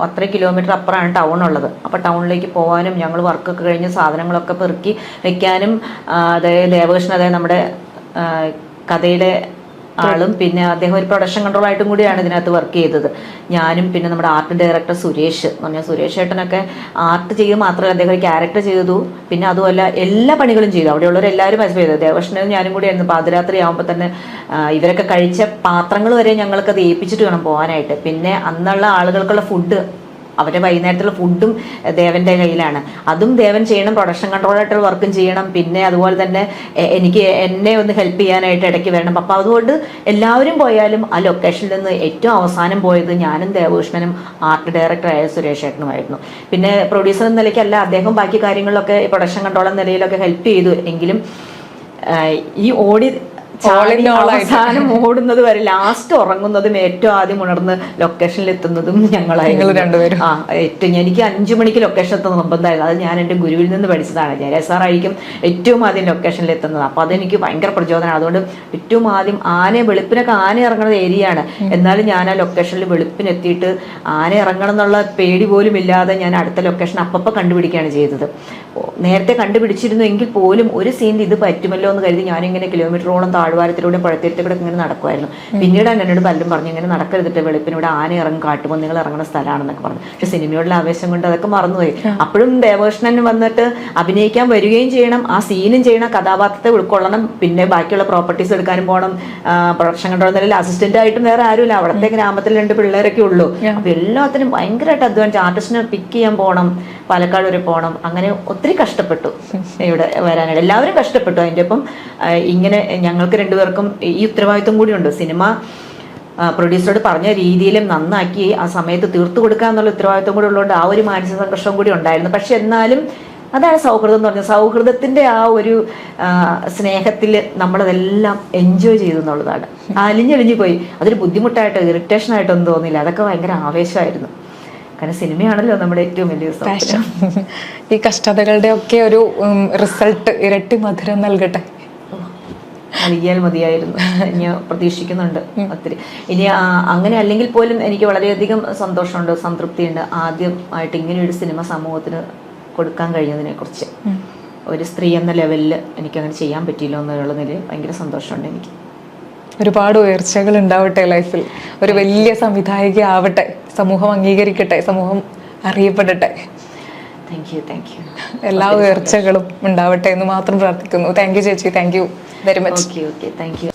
3 കിലോമീറ്റർ അപ്പുറമാണ് ടൗൺ ഉള്ളത്. അപ്പോൾ ടൗണിലേക്ക് പോകാനും ഞങ്ങൾ വർക്കൊക്കെ കഴിഞ്ഞ് സാധനങ്ങളൊക്കെ പെറുക്കി വെക്കാനും, അതായത് ദേവകൃഷ്ണൻ, അതായത് നമ്മുടെ കഥയുടെ ആളും, പിന്നെ അദ്ദേഹം ഒരു പ്രൊഡക്ഷൻ കൺട്രോൾ ആയിട്ടും കൂടിയാണ് ഇതിനകത്ത് വർക്ക് ചെയ്തത്. ഞാനും പിന്നെ നമ്മുടെ ആർട്ട് ഡയറക്ടർ സുരേഷ് എന്ന് പറഞ്ഞാൽ, സുരേഷ് ഏട്ടനൊക്കെ ആർട്ട് ചെയ്ത് മാത്രമല്ല, അദ്ദേഹം ഒരു ക്യാരക്ടർ ചെയ്തു. പിന്നെ അതുമല്ല എല്ലാ പണികളും ചെയ്തു. അവിടെയുള്ളവരെല്ലാവരും ചെയ്തത്. ദേവകൃഷ്ണനും ഞാനും കൂടിയായിരുന്നു. പാതിരാത്രി ആകുമ്പോൾ തന്നെ ഇവരൊക്കെ കഴിച്ച പാത്രങ്ങൾ വരെ ഞങ്ങൾക്കത് ഏൽപ്പിച്ചിട്ട് വേണം പോകാനായിട്ട്. പിന്നെ അന്നുള്ള ആളുകൾക്കുള്ള ഫുഡ്, അവരുടെ വൈകുന്നേരത്തുള്ള ഫുഡും ദേവന്റെ കയ്യിലാണ്. അതും ദേവൻ ചെയ്യണം, പ്രൊഡക്ഷൻ കൺട്രോളായിട്ടുള്ള വർക്കും ചെയ്യണം. പിന്നെ അതുപോലെ തന്നെ എന്നെ ഒന്ന് ഹെൽപ്പ് ചെയ്യാനായിട്ട് ഇടയ്ക്ക് വരണം. അപ്പം അതുകൊണ്ട് എല്ലാവരും പോയാലും ആ ലൊക്കേഷനിൽ നിന്ന് ഏറ്റവും അവസാനം പോയത് ഞാനും ദേവകൃഷ്ണനും ആർട്ട് ഡയറക്ടറായ സുരേഷ് ഏട്ടനുമായിരുന്നു. പിന്നെ പ്രൊഡ്യൂസർ എന്ന നിലയ്ക്കല്ല, അദ്ദേഹം ബാക്കി കാര്യങ്ങളിലൊക്കെ പ്രൊഡക്ഷൻ കൺട്രോൾ എന്ന നിലയിലൊക്കെ ഹെൽപ്പ് ചെയ്തു. എങ്കിലും ഈ അവസാനം ഓടുന്നത് വരെ, ലാസ്റ്റ് ഉറങ്ങുന്നതും ഏറ്റവും ആദ്യം ഉണർന്ന് ലൊക്കേഷനിൽ എത്തുന്നതും ഞങ്ങളായിരുന്നു രണ്ടുപേരും. എനിക്ക് 5 മണിക്ക് ലൊക്കേഷൻ എത്തുന്ന നിർബന്ധമായിരുന്നു. അത് ഞാൻ എൻ്റെ ഗുരുവിൽ നിന്ന് പഠിച്ചതാണ്. ജയരാജ് സാറായിരിക്കും ഏറ്റവും ആദ്യം ലൊക്കേഷനിൽ എത്തുന്നത്. അപ്പോൾ അതെനിക്ക് ഭയങ്കര പ്രചോദനമാണ്. അതുകൊണ്ട് ഏറ്റവും ആദ്യം വെളുപ്പിനൊക്കെ ആന ഇറങ്ങുന്ന ഏരിയയാണ്. എന്നാലും ഞാൻ ആ ലൊക്കേഷനിൽ വെളുപ്പിനെത്തിയിട്ട് ആന ഇറങ്ങണം എന്നുള്ള പേടി പോലും ഇല്ലാതെ ഞാൻ അടുത്ത ലൊക്കേഷൻ അപ്പം കണ്ടുപിടിക്കുകയാണ് ചെയ്തത്. നേരത്തെ കണ്ടുപിടിച്ചിരുന്നു എങ്കിൽ പോലും ഒരു സീനിൽ ഇത് പറ്റുമല്ലോ എന്ന് കരുതി ഞാനിങ്ങനെ കിലോമീറ്ററോളം താഴ്വാരത്തിലൂടെ പുഴത്തീരത്തിലൂടെ ഇങ്ങനെ നടക്കുമായിരുന്നു. പിന്നീടാണ് എന്നോട് പലരും പറഞ്ഞു ഇങ്ങനെ നടക്കരുതിട്ട്, വെളുപ്പിന് ഇവിടെ ആന ഇറങ്ങും, കാട്ടുപന്നികൾ ഇറങ്ങുന്ന സ്ഥലമാണെന്നൊക്കെ പറഞ്ഞു. പക്ഷെ സിനിമയോടുള്ള ആവേശം കൊണ്ട് അതൊക്കെ മറന്നുപോയി. അപ്പോഴും ദേവകൃഷ്ണൻ വന്നിട്ട് അഭിനയിക്കാൻ വരികയും ചെയ്യണം, ആ സീനും ചെയ്യണം, കഥാപാത്രത്തെ ഉൾക്കൊള്ളണം, പിന്നെ ബാക്കിയുള്ള പ്രോപ്പർട്ടീസ് എടുക്കാനും പോകണം. പ്രൊഡക്ഷൻ കൺട്രോളിൽ അസിസ്റ്റന്റ് ആയിട്ടും വേറെ ആരുമില്ല, അവിടുത്തെ ഗ്രാമത്തിൽ 2 പിള്ളേരൊക്കെ ഉള്ളൂ. അപ്പൊ എല്ലാത്തിനും ഭയങ്കരമായിട്ട് അധ്വാനിച്ച് ആർട്ടിസ്റ്റിനെ പിക്ക് ചെയ്യാൻ പോകണം, പാലക്കാട് വരെ പോകണം. അങ്ങനെ ഒത്തിരി കഷ്ടപ്പെട്ടു ഇവിടെ വരാനായിട്ട്. എല്ലാവരും കഷ്ടപ്പെട്ടു. അതിൻ്റെ ഒപ്പം ഇങ്ങനെ ഞങ്ങൾക്ക് 2 പേർക്കും ഈ ഉത്തരവാദിത്വം കൂടിയുണ്ട്. സിനിമ പ്രൊഡ്യൂസറോട് പറഞ്ഞ രീതിയിലും നന്നാക്കി ആ സമയത്ത് തീർത്തു കൊടുക്കുക എന്നുള്ള ഉത്തരവാദിത്വം കൂടി ഉള്ളതുകൊണ്ട് ആ ഒരു മാനസിക സംഘർഷവും കൂടി ഉണ്ടായിരുന്നു. പക്ഷെ എന്നാലും അതാണ് സൗഹൃദം എന്ന് പറഞ്ഞത്. സൗഹൃദത്തിന്റെ ആ ഒരു സ്നേഹത്തിൽ നമ്മളതെല്ലാം എൻജോയ് ചെയ്തു എന്നുള്ളതാണ്. അലിഞ്ഞൊലിഞ്ഞു പോയി. അതൊരു ബുദ്ധിമുട്ടായിട്ടോ ഇറിറ്റേഷനായിട്ടൊന്നും തോന്നിയില്ല. അതൊക്കെ ഭയങ്കര ആവേശമായിരുന്നു. കാരണം സിനിമയാണല്ലോ നമ്മുടെ ഏറ്റവും വലിയ പാഷൻ. ഈ കഷ്ടതകളുടെ ഒക്കെ ഒരു റിസൾട്ട് ഇരട്ടി മധുരം നൽകട്ടെ. നൽകിയാൽ മതിയായിരുന്നു. ഞാൻ പ്രതീക്ഷിക്കുന്നുണ്ട് ഒത്തിരി. ഇനി അങ്ങനെ അല്ലെങ്കിൽ പോലും എനിക്ക് വളരെയധികം സന്തോഷമുണ്ട്, സംതൃപ്തിയുണ്ട്. ആദ്യമായിട്ട് ഇങ്ങനെയൊരു സിനിമ സമൂഹത്തിന് കൊടുക്കാൻ കഴിഞ്ഞതിനെ കുറിച്ച്. ഒരു സ്ത്രീ എന്ന ലെവലിൽ എനിക്കങ്ങനെ ചെയ്യാൻ പറ്റിയില്ല എന്നുള്ളതിൽ ഭയങ്കര സന്തോഷമുണ്ട് എനിക്ക്. ഒരുപാട് ഉയർച്ചകൾ ഉണ്ടാവട്ടെ ലൈഫിൽ. ഒരു വലിയ സംവിധായക ആവട്ടെ, സമൂഹം അംഗീകരിക്കട്ടെ, സമൂഹം അറിയപ്പെടട്ടെ. Thank you. എല്ലാ ഉയർച്ചകളും ഉണ്ടാവട്ടെ എന്ന് മാത്രം പ്രാർത്ഥിക്കുന്നു. താങ്ക് യു ചേച്ചി, thank you very much. Okay thank you.